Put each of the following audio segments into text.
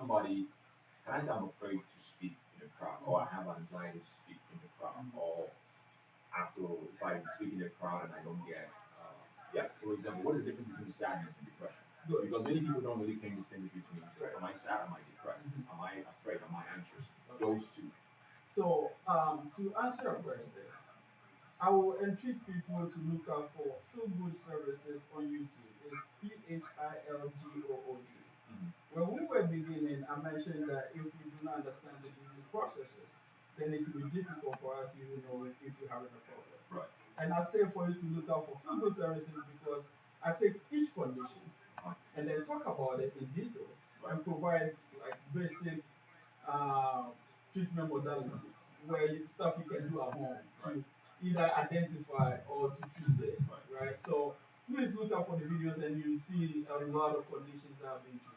somebody, can I say I'm afraid to speak in a crowd, or I have anxiety to speak in the crowd, or after if I speak in a crowd and I don't get, yes, for example, what is the difference between sadness and depression? Good, because many people don't really can distinguish between, am I sad, am I depressed, am I afraid, am I anxious? Those two. So, to answer your question, I will entreat people to look out for Feel Good Services on YouTube. It's PHILGOOD. When we were beginning, I mentioned that if we do not understand the disease processes, then it will be difficult for us to even know if we're having a problem. Right. And I say for you to look out for Feel Good Services because I take each condition and then talk about it in details and provide like basic uh, treatment modalities where stuff you can do at home to either identify or to treat it, right? So please look out for the videos and you see a lot of conditions that are being treated.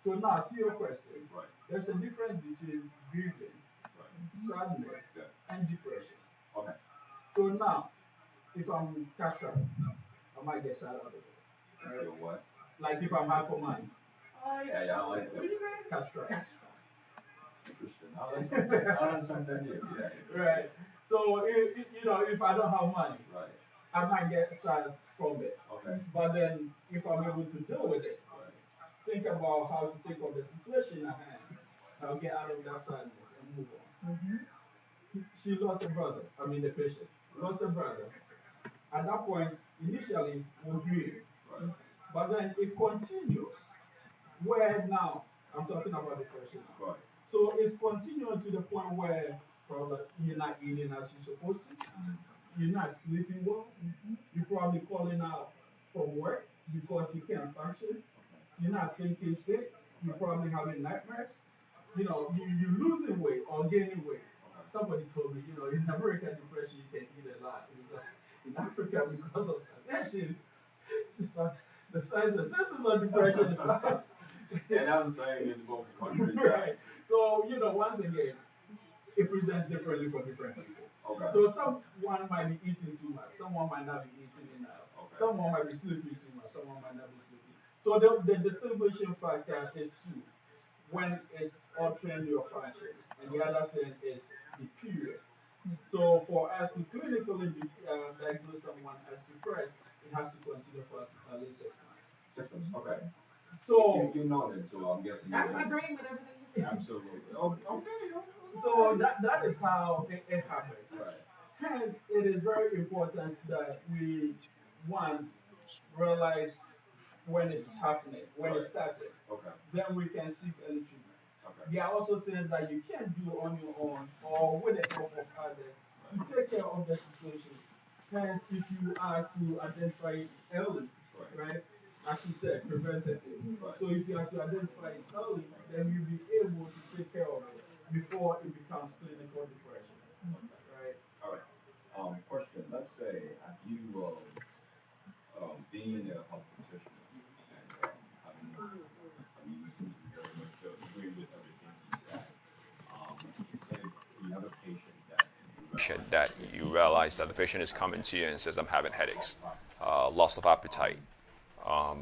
So now to your question, there's a difference between grieving, sadness, and depression. Okay. So now, if I'm cash strapped, I might get sad out of it. Right? What? Like if I'm hard for money. Oh yeah, I like that. What do you say? Cash strapped. Interesting. I learned something new. Yeah. Right. So if I don't have money, I might get sad from it. Okay. But then if I'm able to deal with it, think about how to take on the situation at hand. I'll get out of that sadness and move on. She lost a brother. I mean the patient lost a brother. At that point, initially we'll grieve. But then it continues where now I'm talking about depression now. So it's continuing to the point where probably you're not eating as you're supposed to, you're not sleeping well, you're probably calling out from work because you can't function, you're not thinking straight, you're probably having nightmares, you're losing weight or gaining weight. Somebody told me, in American depression you can eat a lot because in Africa because of starvation, the size and symptoms of depression is not. And I'm saying in both countries. Right. So, once again, it presents differently for different people. Okay. So someone might be eating too much, someone might not be eating enough, someone might be sleeping too much, someone might not be sleeping. So the distinguishing factor is two. When it's altering your function, and the other thing is the period. So for us to clinically diagnose someone as depressed, it has to continue for at least 6 months. 6 months. Okay. So you know that, so I'm guessing. I'm agreeing with everything you said. Absolutely. Okay. So that is how it happens. Right. Hence, it is very important that we one realize when it's happening, when it started. Okay. Then we can seek early treatment. Okay. There are also things that you can't do on your own or with the help of others to take care of the situation. Hence, if you are to identify it early, right? As you said, preventative. So if you are to identify it early, then you'll be able to take care of it before it becomes clinical depression. Right? All right. Question. Let's say you being a health practitioner and you seem to very much agree with everything he said. Say you have a patient that you realize that the patient is coming to you and says, "I'm having headaches, loss of appetite." I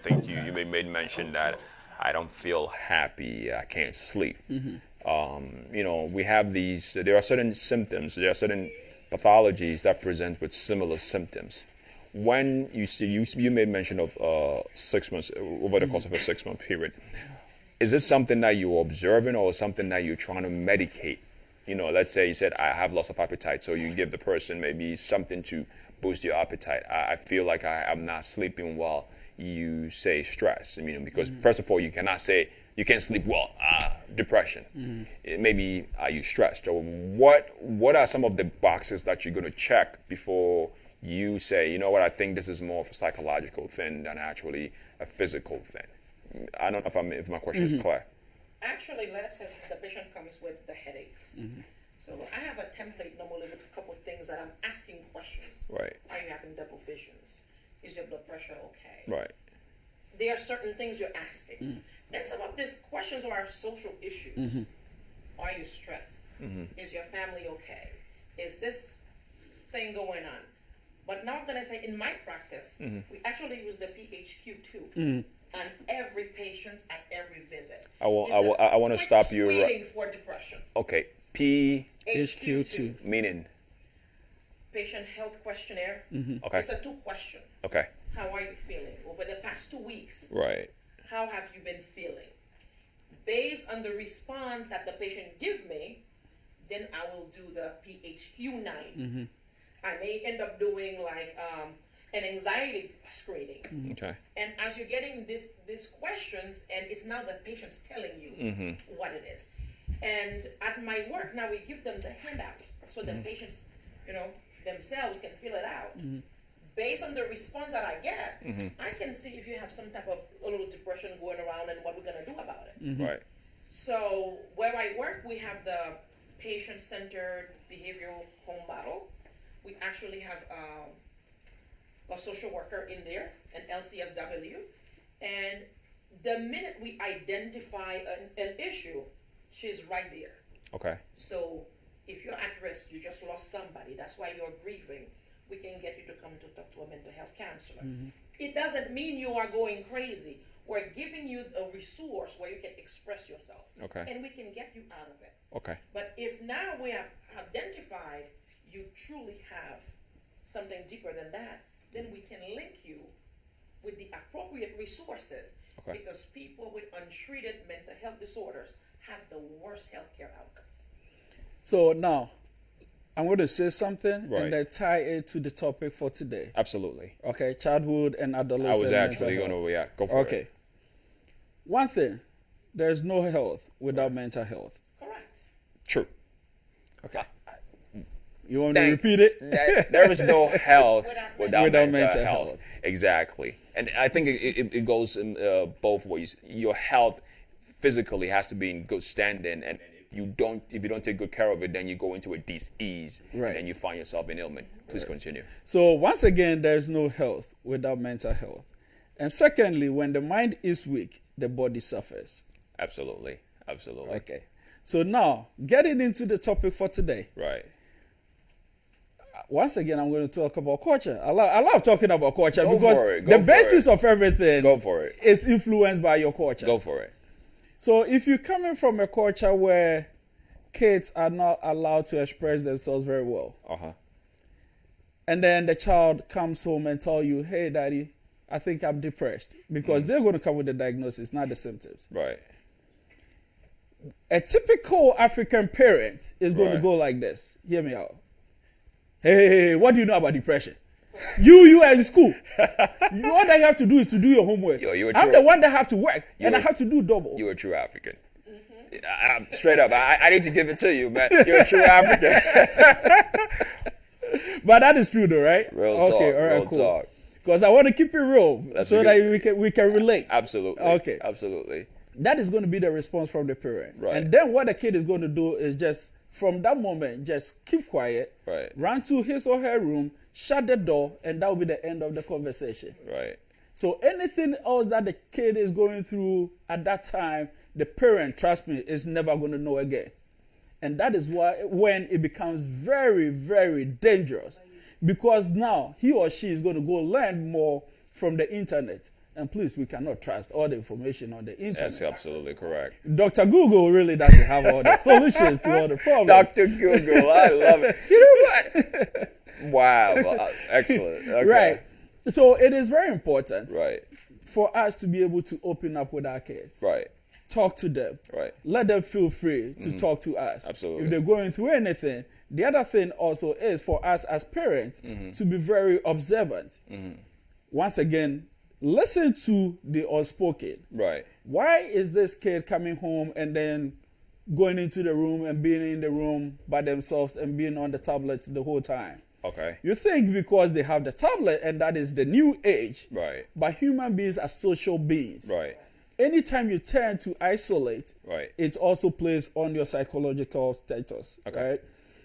think you made mention that I don't feel happy, I can't sleep. We have these, there are certain symptoms, there are certain pathologies that present with similar symptoms. When you made mention of 6 months, over the course of a 6 month period, is this something that you're observing or something that you're trying to medicate? Let's say you said, I have loss of appetite, so you give the person maybe something to boost your appetite. I feel like I'm not sleeping well. You say stress. Because first of all, you cannot say you can't sleep well. Depression. Maybe are you stressed? Or what are some of the boxes that you're going to check before you say, what, I think this is more of a psychological thing than actually a physical thing? I don't know if my question is clear. Actually, let's say the patient comes with the headaches. So I have a template normally with a couple of things that I'm asking questions. Right. Are you having double visions? Is your blood pressure okay? Right. There are certain things you're asking. Then some of these questions are social issues. Are you stressed? Is your family okay? Is this thing going on? But now I'm going to say in my practice, we actually use the PHQ-2. on every patient at every visit. I want to stop you. Screening for depression. Okay. P HQ2. meaning. Patient health questionnaire. Okay. It's a 2-question. Okay. How are you feeling over the past 2 weeks? Right. How have you been feeling? Based on the response that the patient gives me, then I will do the PHQ-9. I may end up doing like an anxiety screening. Okay. And as you're getting these questions, and it's now the patient's telling you what it is. And at my work now, we give them the handout so the patients, themselves can fill it out. Based on the response that I get, I can see if you have some type of a little depression going around and what we're going to do about it. Right. So where I work, we have the patient-centered behavioral home model. We actually have a social worker in there, an LCSW. And the minute we identify an issue, she's right there. Okay. So if you're at risk, you just lost somebody, that's why you're grieving, we can get you to come to talk to a mental health counselor. It doesn't mean you are going crazy. We're giving you a resource where you can express yourself. Okay. And we can get you out of it. Okay. But if now we have identified you truly have something deeper than that, then we can link you with the appropriate resources. Okay. Because people with untreated mental health disorders have the worst healthcare outcomes. So now, I'm going to say something Right. and then tie it to the topic for today. Absolutely. Okay, childhood and adolescent. I was actually mental going health. to go for it. Okay. One thing, there's no health without mental health. Correct. True. Okay. You want me to Thank- repeat it? There is no health Without without mental mental health. health. Exactly. And I think it goes in both ways. Your health physically has to be in good standing, and if you don't take good care of it, then you go into a disease, Right. and you find yourself in ailment. Please continue. So once again, there's no health without mental health. And secondly, when the mind is weak, the body suffers. Absolutely. Absolutely. Okay. So now, getting into the topic for today. Right. Once again, I'm going to talk about culture. I love talking about culture Go because for it. Go the for basis it. of everything Go for it. is influenced by your culture. Go for it. So if you're coming from a culture where kids are not allowed to express themselves very well, and then the child comes home and tell you, hey, daddy, I think I'm depressed, because they're going to come with the diagnosis, not the symptoms. Right. A typical African parent is going to Right. go like this. Hear me out. Hey, what do you know about depression? You are in school. All you have to do is to do your homework. Yo, you're I'm true. the one that have to work, and I You're- have to do double. You're a true African. I'm straight up. I need to give it to you, man. You're a true African. But that is true, though, right? Real talk. Okay, all right, Real cool. talk. Because I want to keep it real, That's so a that good- we can relate. Absolutely. Okay. Absolutely. That is going to be the response from the parent. Right. And then what the kid is going to do is just, from that moment, just keep quiet, Right. run to his or her room, shut the door, and that will be the end of the conversation. Right. So anything else that the kid is going through at that time, the parent, trust me, is never going to know again. And that is why when it becomes very, very dangerous, because now he or she is going to go learn more from the internet. And please, we cannot trust all the information on the internet. That's absolutely correct. Dr. Google really doesn't have all the solutions to all the problems. Dr. Google, I love it. You know what? Wow. Excellent. Okay. Right. So it is very important Right. for us to be able to open up with our kids. Right. Talk to them. Right. Let them feel free to talk to us. Absolutely. If they're going through anything. The other thing also is for us as parents to be very observant. Once again, listen to the unspoken. Right. Why is this kid coming home and then going into the room and being in the room by themselves and being on the tablet the whole time? Okay. You think because they have the tablet and that is the new age. Right. But human beings are social beings. Right. Anytime you tend to isolate, Right. it also plays on your psychological status. Okay. Right?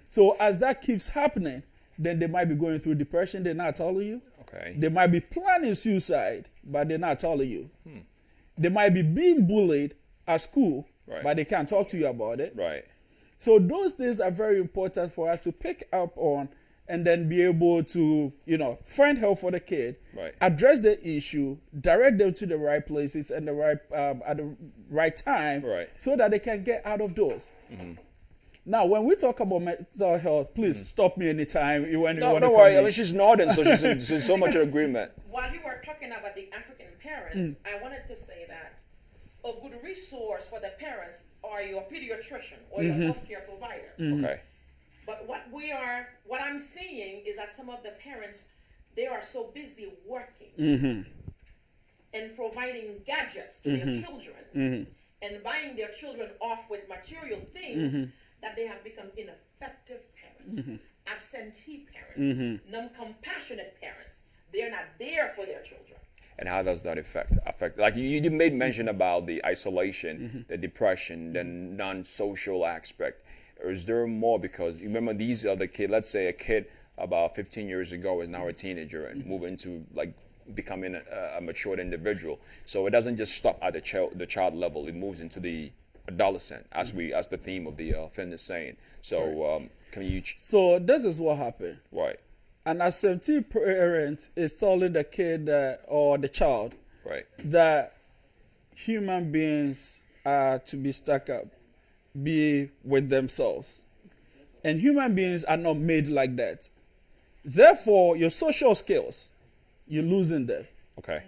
So as that keeps happening, then they might be going through depression, they're not telling you. Okay. They might be planning suicide, but they're not telling you. They might be being bullied at school, Right. but they can't talk to you about it. Right. So those things are very important for us to pick up on and then be able to, find help for the kid, Right. address the issue, direct them to the right places and the right at the right time, Right. so that they can get out of those. Now, when we talk about mental health, please stop me anytime when you want No, to don't come worry. I in. mean, she's nodding, so she's so much in agreement. While you were talking about the African parents, I wanted to say that a good resource for the parents are your pediatrician or your healthcare provider. Okay. But what I'm seeing is that some of the parents, they are so busy working and providing gadgets to their children and buying their children off with material things that they have become ineffective parents, absentee parents, non-compassionate parents. They're not there for their children. And how does that affect? Like you made mention about the isolation, the depression, the non-social aspect. Or is there more? Because you remember, these are the kids. Let's say a kid about 15 years ago is now a teenager and moving to like becoming a matured individual. So it doesn't just stop at the child level. It moves into the adolescent, as the theme of the film is saying. So can you? So this is what happened. Right. An absentee parent is telling the kid or the child Right. that human beings are to be stuck up, be with themselves. And human beings are not made like that. Therefore, your social skills, you're losing them. Okay.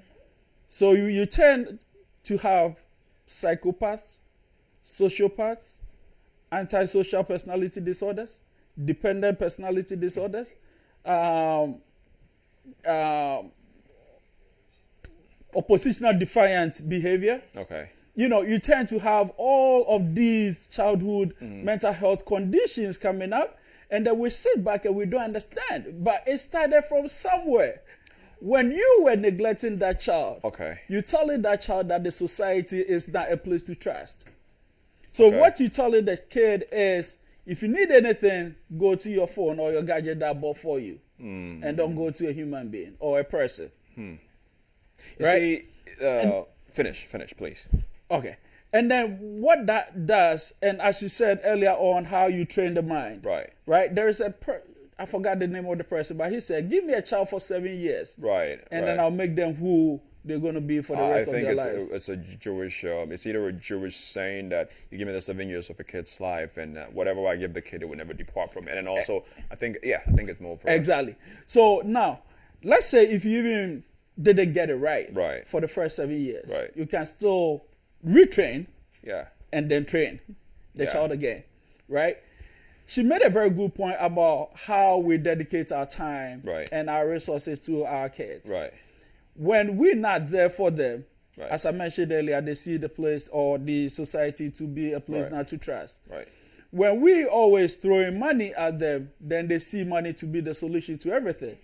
So you tend to have psychopaths, sociopaths, antisocial personality disorders, dependent personality disorders, oppositional defiant behavior. Okay. You tend to have all of these childhood mental health conditions coming up, and then we sit back and we don't understand. But it started from somewhere. When you were neglecting that child, Okay. you're telling that child that the society is not a place to trust. So Okay. what you're telling the kid is, if you need anything, go to your phone or your gadget that bought for you, and don't go to a human being or a person. You Right? see, finish, please. Okay. And then what that does, and as you said earlier on, how you train the mind. Right. Right? There is I forgot the name of the person, but he said, give me a child for 7 years. Right. And then I'll make them who they're going to be for the rest of their lives. I think it's a Jewish. It's either a Jewish saying that you give me the 7 years of a kid's life, and whatever I give the kid, it will never depart from it. And also, I think it's more for Exactly. So now, let's say if you even didn't get it right, Right. for the first 7 years, Right. you can still retrain Yeah. and then train the Yeah. child again, right? She made a very good point about how we dedicate our time Right. and our resources to our kids. Right. When we're not there for them, Right. as I mentioned earlier, they see the place or the society to be a place Right. not to trust. Right. When we always throwing money at them, then they see money to be the solution to everything.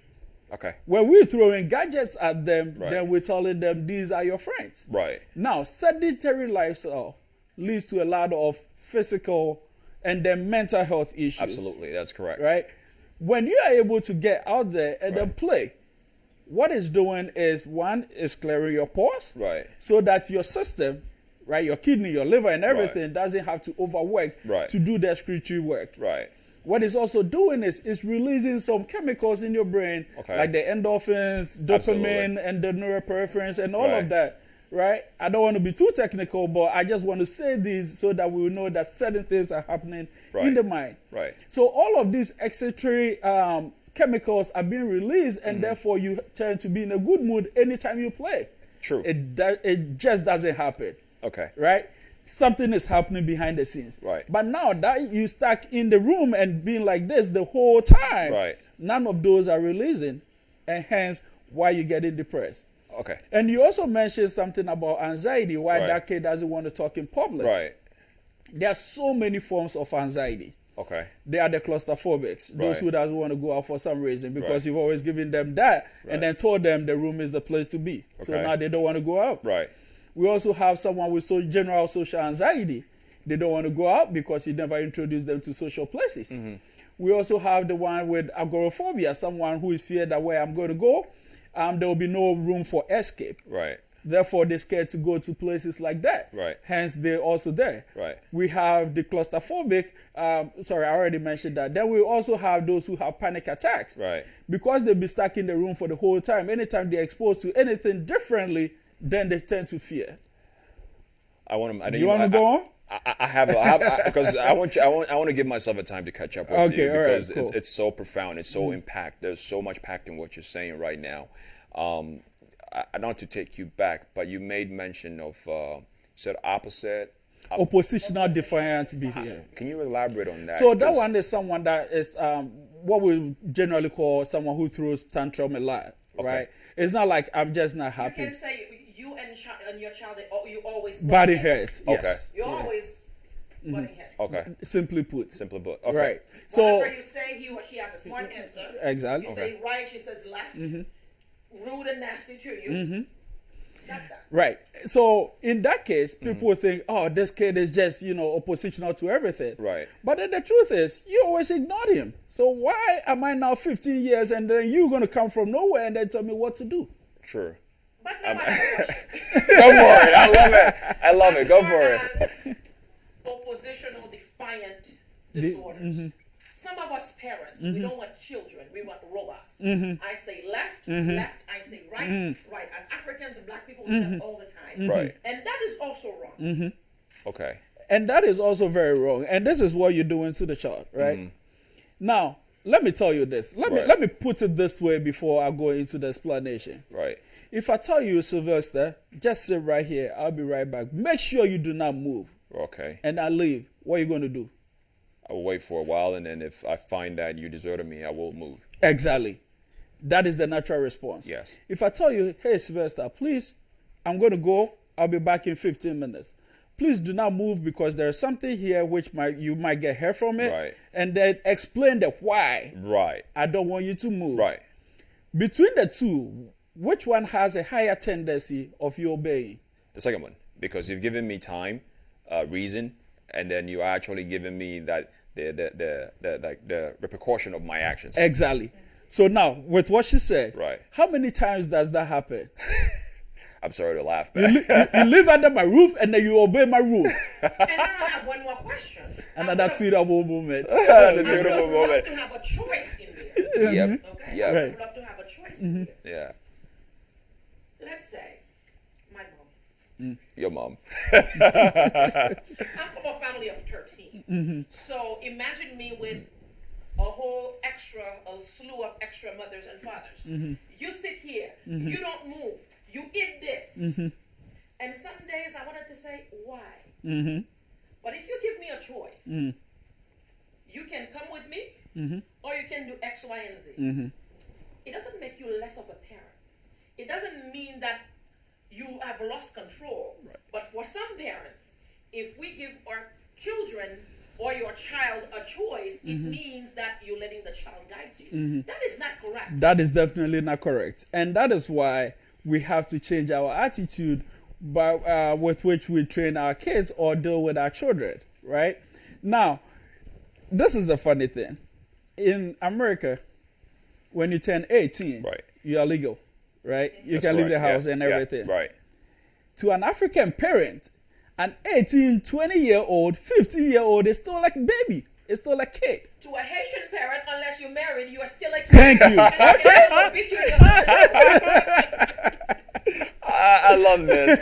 Okay. When we're throwing gadgets at them, Right. then we're telling them these are your friends. Right. Now, sedentary lifestyle leads to a lot of physical and then mental health issues. Absolutely. That's correct. Right? When you are able to get out there and then Right. play, what it's doing is, one, is clearing your pores, Right. so that your system, right, your kidney, your liver, and everything doesn't have to overwork Right. to do the excretory work. Right. What it's also doing is it's releasing some chemicals in your brain, Okay. like the endorphins, dopamine, Absolutely. and the neuroperipherins, and all Right. of that, right? I don't want to be too technical, but I just want to say these so that we will know that certain things are happening in Right. the mind. Right. So all of these excretory chemicals are being released, and therefore you tend to be in a good mood anytime you play. True. It just doesn't happen, Okay. right? Something is happening behind the scenes. Right. But now that you stuck in the room and being like this the whole time, Right. none of those are releasing, and hence why you're getting depressed. Okay. And you also mentioned something about anxiety, why Right. that kid doesn't want to talk in public. Right. There are so many forms of anxiety. Okay. They are the claustrophobics, those Right. who doesn't want to go out for some reason because Right. you've always given them that Right. and then told them the room is the place to be. So Okay. now they don't want to go out. Right. We also have someone with general social anxiety. They don't want to go out because you never introduced them to social places. Mm-hmm. We also have the one with agoraphobia, someone who is feared that where I'm going to go, there will be no room for escape. Right. Therefore, they're scared to go to places like that. Right. Hence, they're also there. Right. We have the claustrophobic. Sorry, I already mentioned that. Then we also have those who have panic attacks. Right. Because they'll be stuck in the room for the whole time. Anytime they're exposed to anything differently, then they tend to fear. I want to. Do you want to go on? I have because I want to give myself a time to catch up with you because all right, cool. it's so profound, it's so impact. There's so much packed in what you're saying right now. Not to take you back, but you made mention of said opposite. Oppositional defiant behavior. Can you elaborate on that? So that one is someone that is what we generally call someone who throws tantrum a lot, right? It's not like I'm just not happy. You can say you and your child, you always body heads. Okay. Yes. You're always butting heads. Okay. Simply put. Okay. Right. So whatever you say, he or she has a smart answer. Exactly. You say right, she says left. Rude and nasty to you. That's that. Right. So in that case, people think, oh, this kid is just, oppositional to everything. Right. But then the truth is, you always ignored him. So why am I now 15 years and then you're going to come from nowhere and then tell me what to do? Sure. But now I have a question. Go for it. I love it. Go for it. Oppositional defiant disorders. Some of us parents, we don't want children, we want robots. I say left, left, I say right, right. As Africans and black people, we do that all the time. Right. And that is also wrong. Okay. And that is also very wrong. And this is what you're doing to the child, right? Now, let me tell you this. Let me put it this way before I go into the explanation. Right. If I tell you, Sylvester, just sit right here, I'll be right back. Make sure you do not move. Okay. And I leave. What are you going to do? I will wait for a while, and then if I find that you deserted me, I will move. Exactly. That is the natural response. Yes. If I tell you, hey, Sylvester, please, I'm going to go. I'll be back in 15 minutes. Please do not move because there's something here which you might get hurt from it. Right. And then explain the why. Right. I don't want you to move. Right. Between the two, which one has a higher tendency of you obeying? The second one, because you've given me time, reason, and then you're actually giving me that the repercussion of my actions. Exactly. So now, with what she said, Right. how many times does that happen? I'm sorry to laugh, You, man. you live under my roof and then you obey my rules. And now I have one more question. Another tweetable moment. The I would beautiful love moment. to have a choice in there. Yep. Okay? Yep. I Right. would love to have a choice in there. Yeah. Let's say my mom. Your mom. I'm from a family of 13. So imagine me with a slew of extra mothers and fathers. You sit here, you don't move, you eat this. And some days I wanted to say, why? But if you give me a choice, you can come with me, or you can do X, Y, and Z. It doesn't make you less of a parent. It doesn't mean that you have lost control. Right. But for some parents, if we give our children or your child a choice, it means that you're letting the child guide you. That is not correct. That is definitely not correct. And that is why we have to change our attitude with which we train our kids or deal with our children, right? Now, this is the funny thing. In America, when you turn 18, Right. you are legal, right? You That's can leave the correct. house Yeah. and Yeah. everything. Right. To an African parent, an 18, 20-year-old, 15-year-old is still like a baby. It's still a kid. To a Haitian parent, unless you're married, you are still a kid. Thank you. I love this.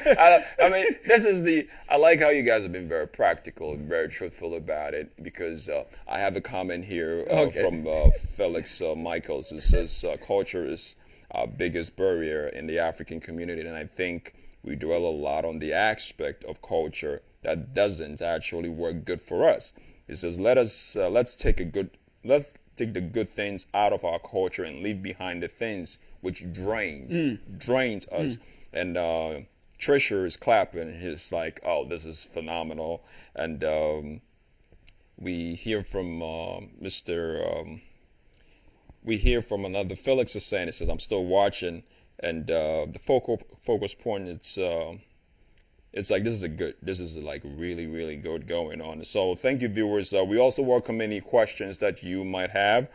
I mean, I like how you guys have been very practical, very truthful about it, because I have a comment here from Felix Michaels. It says, culture is our biggest barrier in the African community, and I think we dwell a lot on the aspect of culture that doesn't actually work good for us. It says, let's take the good things out of our culture and leave behind the things which drains us. And Trisha is clapping. He's like, oh, this is phenomenal. And we hear from we hear from another. Felix is saying, it says, I'm still watching. And the focus point, it's like this is like really, really good going on. So thank you, viewers. We also welcome any questions that you might have.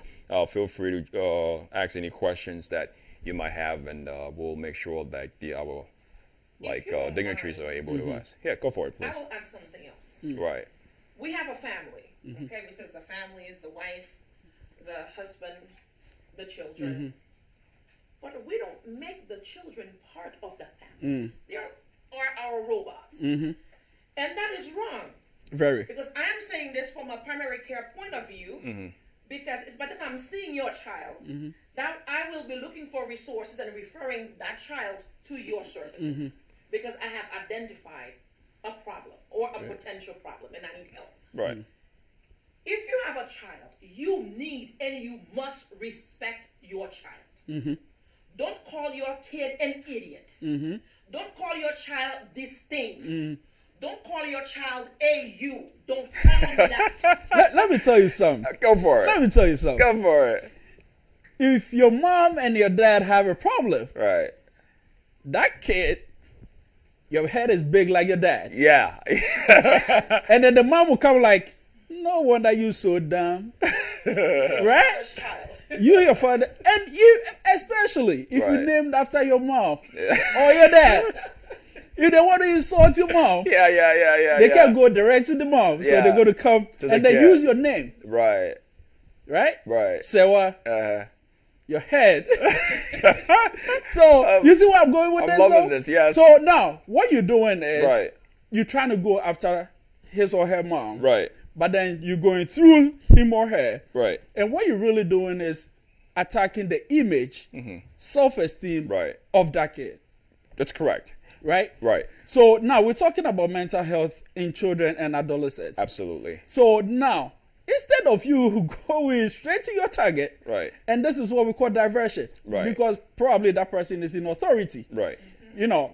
Feel free to ask any questions that you might have, and we'll make sure that our like you don't dignitaries mind, are able to ask. Yeah, go for it, I please. will add something else. Right. We have a family, okay? Which says the family is the wife, the husband, the children. But we don't make the children part of the family. They are our robots. And that is wrong. Very. Because I am saying this from a primary care point of view, because it's by the time I'm seeing your child, that I will be looking for resources and referring that child to your services. Because I have identified a problem or a potential problem and I need help. Right. If you have a child, you need and you must respect your child. Don't call your kid an idiot. Don't call your child distinct. Don't call your child a you. Don't call me that. Let me tell you something. Go for it. Let me tell you something. Go for it. If your mom and your dad have a problem, Right. that kid, your head is big like your dad. Yeah. And then the mom will come like, no wonder you so dumb. Right? First child. You your father, and you especially if Right. you named after your mom or your dad. If they want to insult your mom, Yeah. they can go direct to the mom. So Yeah. they're going to come To the and they kid. use your name, Right. right? Right. Sewa, Uh, your head. So you see where I'm going with I'm this? loving though? this, yes. So now what you're doing is Right. you're trying to go after his or her mom, Right. but then you're going through him or her. Right. And what you're really doing is attacking the image, self-esteem Right. of that kid, That's correct. right? Right. So now we're talking about mental health in children and adolescents. Absolutely. So now, instead of you going straight to your target, Right. and this is what we call diversion, Right. because probably that person is in authority, Right.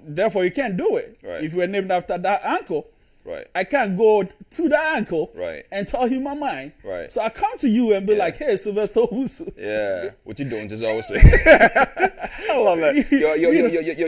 therefore you can't do it. Right. If we're named after that uncle, Right. I can't go to that uncle Right. and tell him my mind. Right. So I come to you and be Yeah. like, hey, Sylvester Wusu. Yeah. What you doing, just always say. I love it.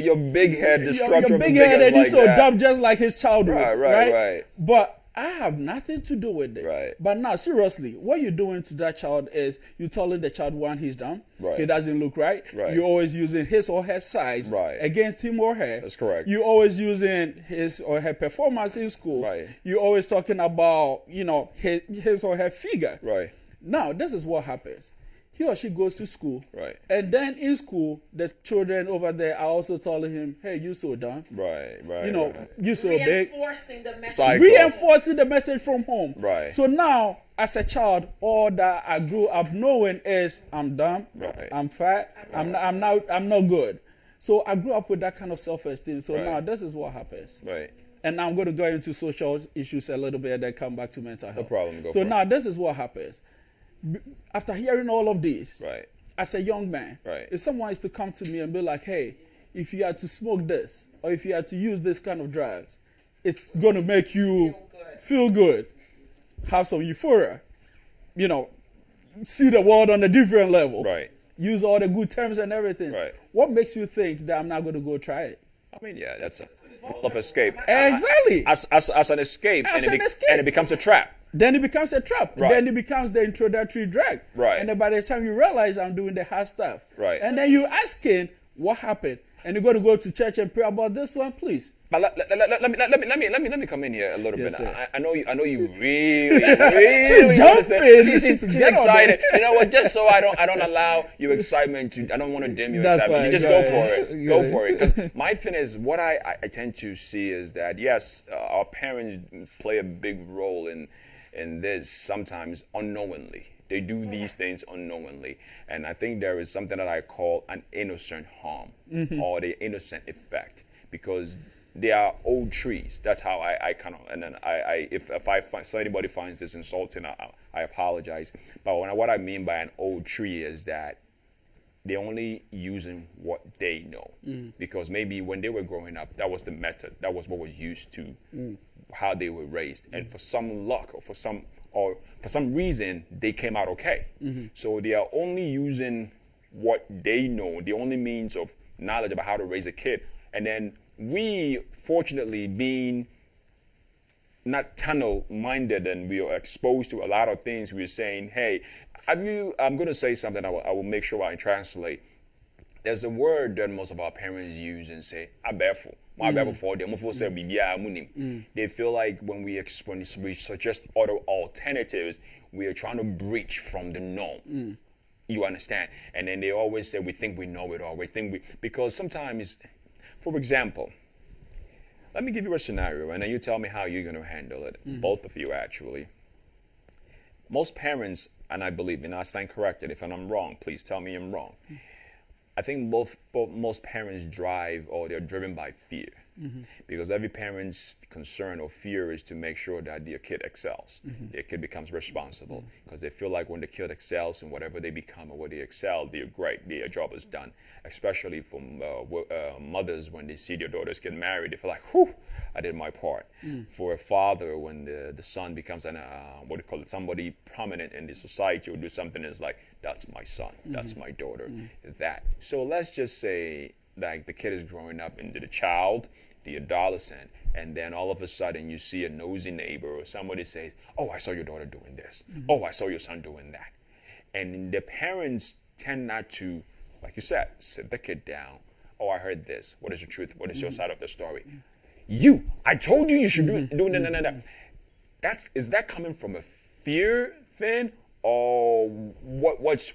Your big head, the structure Your of big the head and like he's so that. dumb just like his childhood. Right. But I have nothing to do with it. Right. But now, seriously, what you're doing to that child is you're telling the child, one, he's dumb. Right. He doesn't look right. Right. You're always using his or her size Right. against him or her. That's correct. You're always using his or her performance in school. Right. You're always talking about, his or her figure. Right. Now, this is what happens. He or she goes to school. Right. And then in school, the children over there are also telling him, hey, you so dumb. Right. You so big. Reinforcing the message. Cycle. Reinforcing the message from home. Right. So now, as a child, all that I grew up knowing is I'm dumb, Right. I'm fat, I'm not good. So I grew up with that kind of self-esteem. So Right. now this is what happens. Right. And now I'm going to go into social issues a little bit and then come back to mental health. No problem. Go So for now it. this is what happens. After hearing all of this, Right. as a young man, Right. if someone is to come to me and be like, hey, if you had to smoke this or if you had to use this kind of drugs, it's going to make you feel good, have some euphoria, see the world on a different level, Right. use all the good terms and everything. Right. What makes you think that I'm not going to go try it? I mean, yeah, that's a form of escape. Exactly. As an escape, As and an escape. and it becomes a trap. Then it becomes a trap. Right. Then it becomes the introductory drug. Right. And then by the time you realize I'm doing the hard stuff. Right. And then you asking what happened. And you're going to go to church and pray about this one, please. But let me come in here a little Yes, bit. sir. I know you really jumping. She's Get on excited. there. You know what? Just so I don't allow your excitement to. I don't want to dim your That's excitement. fine. You just Go go for ahead. it. Go Go for it. ahead. Because my thing is, what I tend to see is that yes, our parents play a big role in this sometimes unknowingly. They do these things unknowingly. And I think there is something that I call an innocent harm or the innocent effect, because they are old trees. That's how I kind of, and then if I find, so anybody finds this insulting, I apologize. But what I mean by an old tree is that they're only using what they know, because maybe when they were growing up, that was the method, that was what was used to how they were raised, and for some luck or for some reason they came out okay. So they are only using what they know, the only means of knowledge about how to raise a kid. And then we, fortunately, being not tunnel minded and we are exposed to a lot of things, we're saying, hey, I'm going to say something, I will make sure I translate. There's a word that most of our parents use and say, abefo. My Bible for them, they feel like when we suggest other alternatives, we are trying to breach from the norm. You understand? And then they always say we think we know it all. Because sometimes, for example, let me give you a scenario, and then you tell me how you're going to handle it. Both of you, actually. Most parents, and I believe, and I stand corrected if I'm wrong, please tell me I'm wrong. I think most parents drive, or they're driven by fear. Because every parent's concern or fear is to make sure that their kid excels, their kid becomes responsible, because they feel like when the kid excels in whatever they become or where they excel, they're great, their job is done. Especially from mothers, when they see their daughters get married, they feel like, whew, I did my part. For a father, when the son becomes somebody prominent in the society, or do something, it's like, that's my son, that's my daughter, that. So let's just say, like, the kid is growing up into the child, the adolescent, and then all of a sudden you see a nosy neighbor or somebody says, oh, I saw your daughter doing this. Oh, I saw your son doing that. And the parents tend not to, like you said, sit the kid down. Oh, I heard this. What is the truth? What is your side of the story? I told you should do no. Is that coming from a fear thing, or what's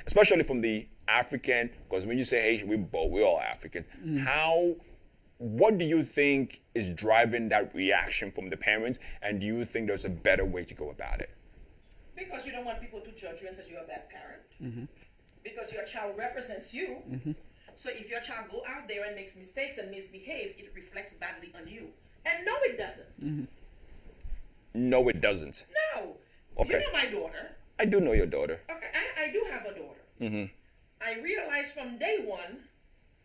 especially from the African, because when you say Haitian, we're all Africans. What do you think is driving that reaction from the parents, and do you think there's a better way to go about it? Because you don't want people to judge you and say you're a bad parent. Because your child represents you. So if your child go out there and makes mistakes and misbehave, it reflects badly on you. And no, it doesn't. No, it doesn't. No. Okay. You know my daughter. I do know your daughter. Okay, I do have a daughter. I realized from day one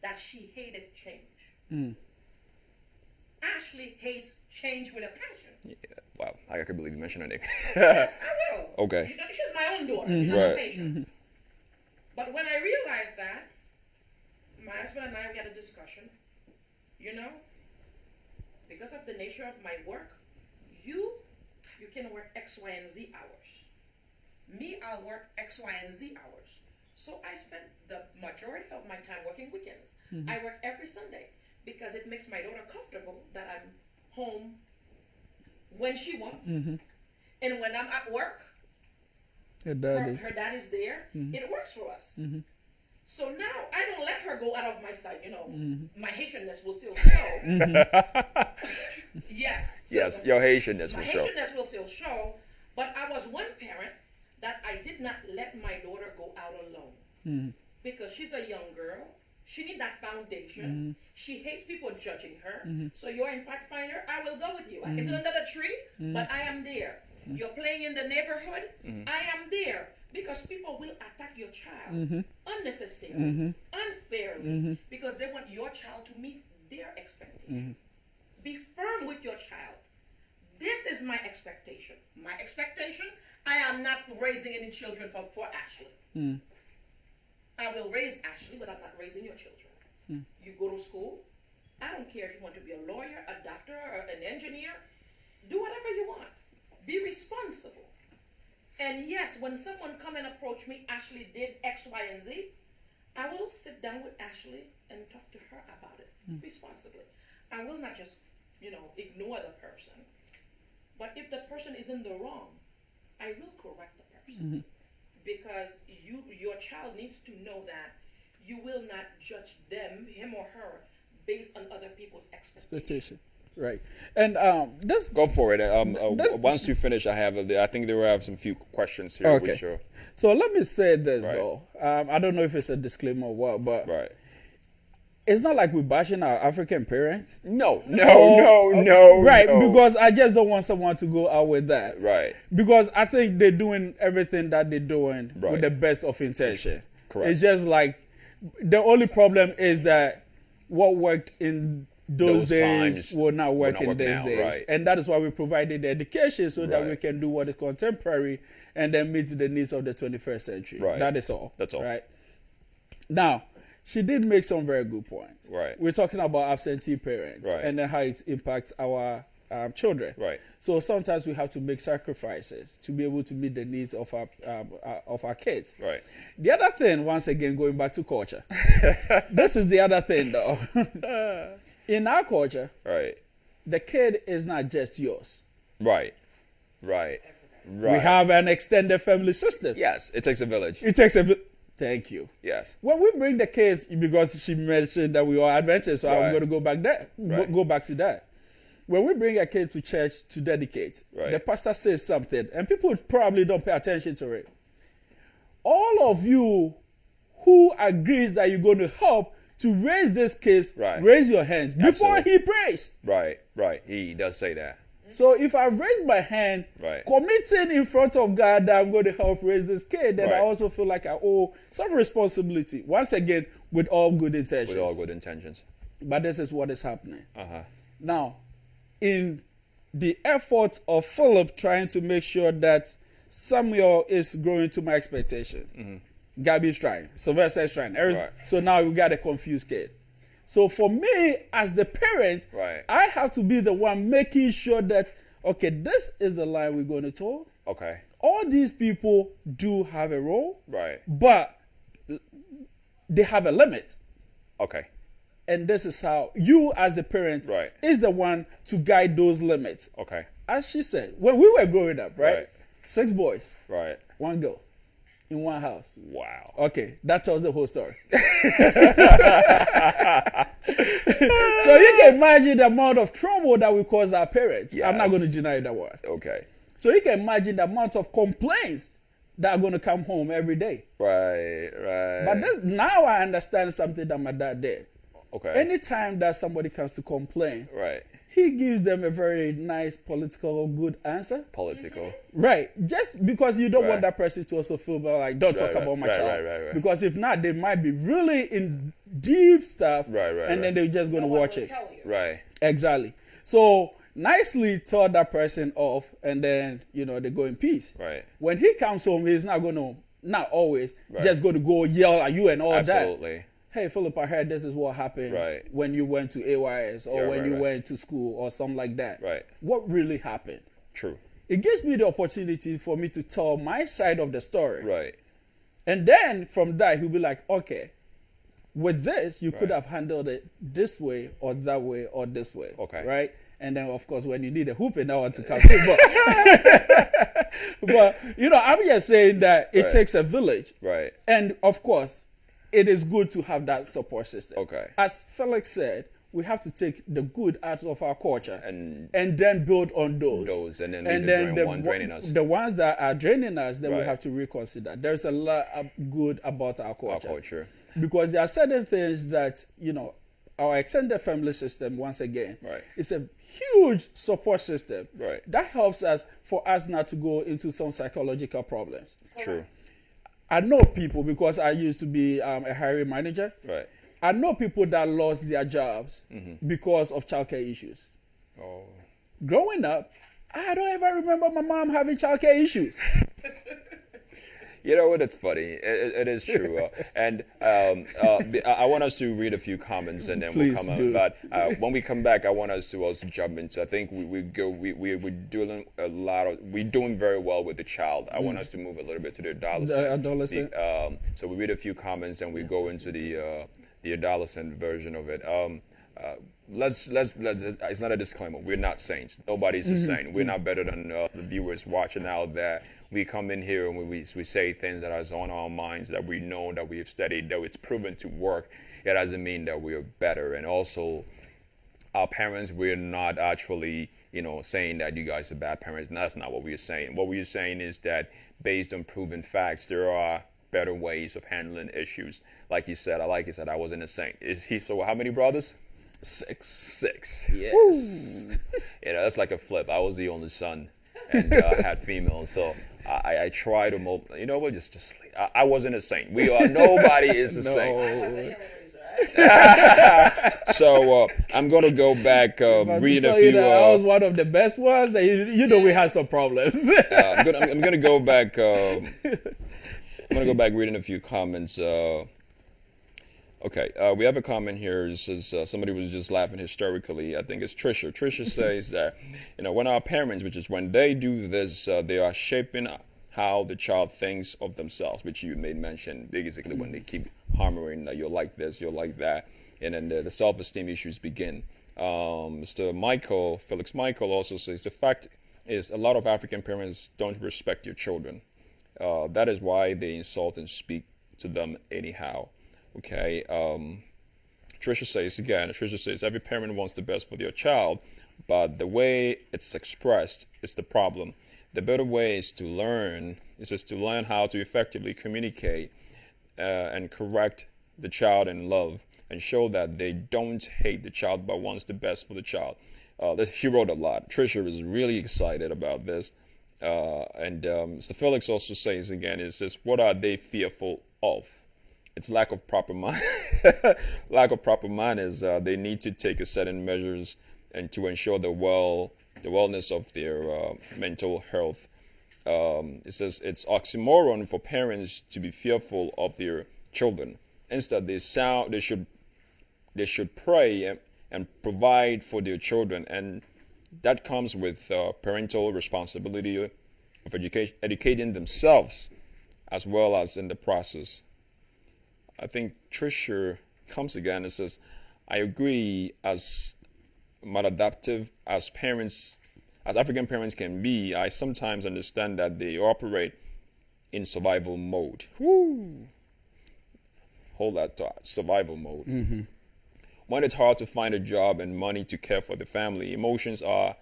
that she hated change. Ashley hates change with a passion. Yeah, wow, I can believe you mentioned her name. Yes, I will. Okay. She's my own daughter. She's not a patient. But when I realized that, my husband and I, we had a discussion. Because of the nature of my work, you can work X, Y, and Z hours. Me, I'll work X, Y, and Z hours. So I spend the majority of my time working weekends. I work every Sunday because it makes my daughter comfortable that I'm home when she wants. And when I'm at work, her dad is there. It works for us. So now I don't let her go out of my sight. My Haitianness will still show. Yes. Yes, your Haitianness will show. My Haitianness will still show. But I was one parent that I did not let my daughter go out alone. Because she's a young girl. She needs that foundation. She hates people judging her. So you're in Pathfinder, I will go with you. I can sit under the tree, but I am there. You're playing in the neighborhood, I am there. Because people will attack your child unnecessarily, unfairly, because they want your child to meet their expectation. Be firm with your child. This is my expectation. My expectation, I am not raising any children for Ashley. I will raise Ashley, but I'm not raising your children. You go to school. I don't care if you want to be a lawyer, a doctor, or an engineer. Do whatever you want. Be responsible. And yes, when someone come and approach me, Ashley did X, Y, and Z, I will sit down with Ashley and talk to her about it responsibly. I will not just, ignore the person. But if the person is in the wrong, I will correct the person. Because your child needs to know that you will not judge him or her, based on other people's expectations. Right. And this. Go for it. Once you finish, I think there will have some few questions here. Okay. So let me say this though. I don't know if it's a disclaimer or what, but it's not like we're bashing our African parents. No. Right. No. Because I just don't want someone to go out with that. Right. Because I think they're doing everything that they're doing with the best of intention. Correct. It's just like the only problem is that what worked in those days will not work in these days. Right. And that is why we provided the education so that we can do what is contemporary and then meet the needs of the 21st century. Right. That is all. That's all. Right. Now, she did make some very good points. Right. We're talking about absentee parents and then how it impacts our children. Right. So sometimes we have to make sacrifices to be able to meet the needs of our kids. Right. The other thing, once again, going back to culture, this is the other thing though. In our culture, Right. the kid is not just yours. Right. Right. Right. We have an extended family system. Yes, it takes a village. It takes Thank you. Yes. When we bring the kids, because she mentioned that we are Adventists, so I'm Right. going to go back there. Right. Go back to that. When we bring a kid to church to dedicate, Right. the pastor says something, and people probably don't pay attention to it. All of you who agrees that you're going to help to raise this kid, Right. raise your hands before Absolutely. he prays. Right. Right. He does say that. So if I raise my hand, Right. committing in front of God that I'm going to help raise this kid, then I Right. also feel like I owe some responsibility. Once again, with all good intentions. With all good intentions. But this is what is happening. Uh-huh. Now, in the effort of Philip trying to make sure that Samuel is growing to my expectation, Gabby's trying, Sylvester is trying. Right. So now we got a confused kid. So for me, as the parent, Right. I have to be the one making sure that, okay, this is the line we're going to toe. Okay. All these people do have a role, Right. but they have a limit. Okay. And this is how you, as the parent, Right. is the one to guide those limits. Okay. As she said, when we were growing up, right? Right. 6 boys, Right. 1 girl, in 1 house. Wow. Okay, that tells the whole story. So you can imagine the amount of trouble that we cause our parents. I'm not Yes. going to deny that word. Okay. So you can imagine the amount of complaints that are going to come home every day. Right. Right. But now I understand something that my dad did. Okay. Anytime that somebody comes to complain, Right. he gives them a very nice political good answer. Political. Right. Just because you don't Right. want that person to also feel bad, like, don't talk Right, about my right, child. right. Because if not, they might be really in deep stuff. Right, and then they're just going to No one watch will it. tell you. Right. Exactly. So nicely tell that person off, and then, they go in peace. Right. When he comes home, he's not going to, not always, Right. just going to go yell at you and all that. Absolutely. Hey, Philip, I heard this is what happened Right. when you went to AYS or Yeah, when right, you right. went to school or something like that. Right. What really happened? True. It gives me the opportunity for me to tell my side of the story. Right. And then from that, he'll be like, okay, with this, you could Right. have handled it this way or that way or this way. Okay. Right? And then, of course, when you need a whooping, I want to come in. But, I'm just saying that it Right. takes a village. Right. And, of course, it is good to have that support system. Okay. As Felix said, we have to take the good out of our culture And then build on those. and then leave the one draining us. The ones that are draining us, then we Right. have to reconsider. There's a lot of good about our Our culture. culture. Because there are certain things that, our extended family system, once again, Right. is a huge support system. Right. That helps us for us not to go into some psychological problems. True. I know people, because I used to be a hiring manager. Right. I know people that lost their jobs because of childcare issues. Oh. Growing up, I don't ever remember my mom having childcare issues. You know what? It's funny. It is true. And I want us to read a few comments and then Please we'll come do. out. But when we come back, I want us to also jump into. I think we're doing we're doing very well with the child. I want us to move a little bit to the adolescent. The adolescent. So we read a few comments and we go into the adolescent version of it. Let's. It's not a disclaimer. We're not saints. Nobody's a saint. We're not better than the viewers watching out there. We come in here and we say things that are on our minds, that we know, that we have studied, that it's proven to work. It doesn't mean that we are better. And also, our parents, we're not actually, saying that you guys are bad parents. And that's not what we're saying. What we're saying is that based on proven facts, there are better ways of handling issues. Like you said, I wasn't a saint. So how many brothers? 6. Yes. That's like a flip. I was the only son and had females. So I try to just sleep. I wasn't a saint. Nobody is a saint. I was a Hillary, right? So I'm gonna go back reading a few. I was one of the best ones. We had some problems. I'm gonna go back. I'm gonna go back reading a few comments. Okay, we have a comment here. It says somebody was just laughing hysterically. I think it's Trisha. Trisha says that when our parents, which is when they do this, they are shaping how the child thinks of themselves, which you made mention. Basically, when they keep hammering that you're like this, you're like that, and then the self-esteem issues begin. Mr. Michael, Felix Michael also says the fact is a lot of African parents don't respect your children. That is why they insult and speak to them anyhow. Okay. Trisha says every parent wants the best for their child, but the way it's expressed is the problem. The better way is to learn. It says to learn how to effectively communicate and correct the child in love and show that they don't hate the child but wants the best for the child. She wrote a lot. Trisha is really excited about this. And Mr. Felix also says again, it says, what are they fearful of? It's lack of proper mind. Lack of proper mind is they need to take a certain measures and to ensure the wellness of their mental health. It says it's oxymoron for parents to be fearful of their children. Instead, they should pray and provide for their children, and that comes with parental responsibility of educating themselves as well as in the process. I think Trisha comes again and says, I agree, as maladaptive as parents, as African parents can be, I sometimes understand that they operate in survival mode. Woo! Hold that thought, survival mode. Mm-hmm. When it's hard to find a job and money to care for the family, emotions are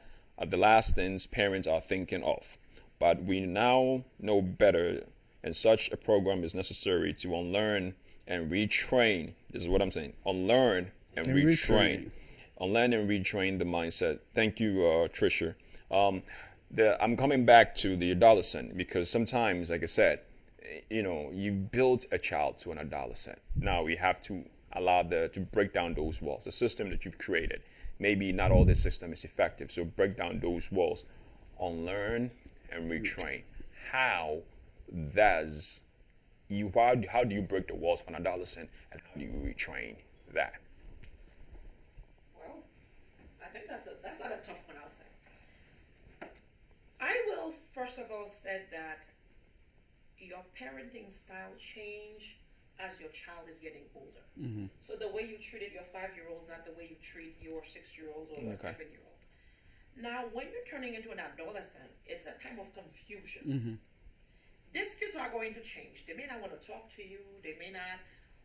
the last things parents are thinking of. But we now know better, and such a program is necessary to unlearn and retrain. This is what I'm saying. Unlearn and retrain. Unlearn and retrain the mindset. Thank you, Trisha. I'm coming back to the adolescent because sometimes, like I said, you build a child to an adolescent. Now we have to allow to break down those walls, the system that you've created. Maybe not all the system is effective, so break down those walls. Unlearn and retrain. How do you break the walls of an adolescent, and how do you retrain that? Well, I think that's not a tough one, I'll say. I will first of all say that your parenting style change as your child is getting older. Mm-hmm. So the way you treated your 5-year-old is not the way you treat your 6-year-old or your 7-year-old. Now, when you're turning into an adolescent, it's a time of confusion. Mm-hmm. These kids are going to change. They may not want to talk to you. They may not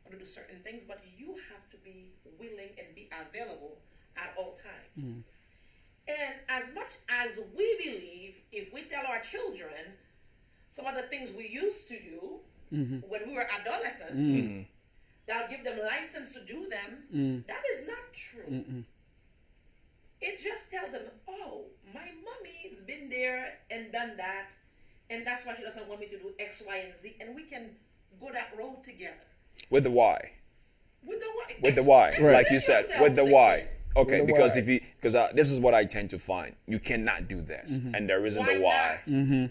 want to do certain things, but you have to be willing and be available at all times. Mm-hmm. And as much as we believe, if we tell our children some of the things we used to do when we were adolescents, that'll give them license to do them, that is not true. Mm-mm. It just tells them, oh, my mommy's been there and done that, and that's why she doesn't want me to do X, Y, and Z, and we can go that road together. With the why. With the why. With the why, right. Like you said, with the why. Okay, because why. This is what I tend to find. You cannot do this, and there isn't a why. Mm-hmm.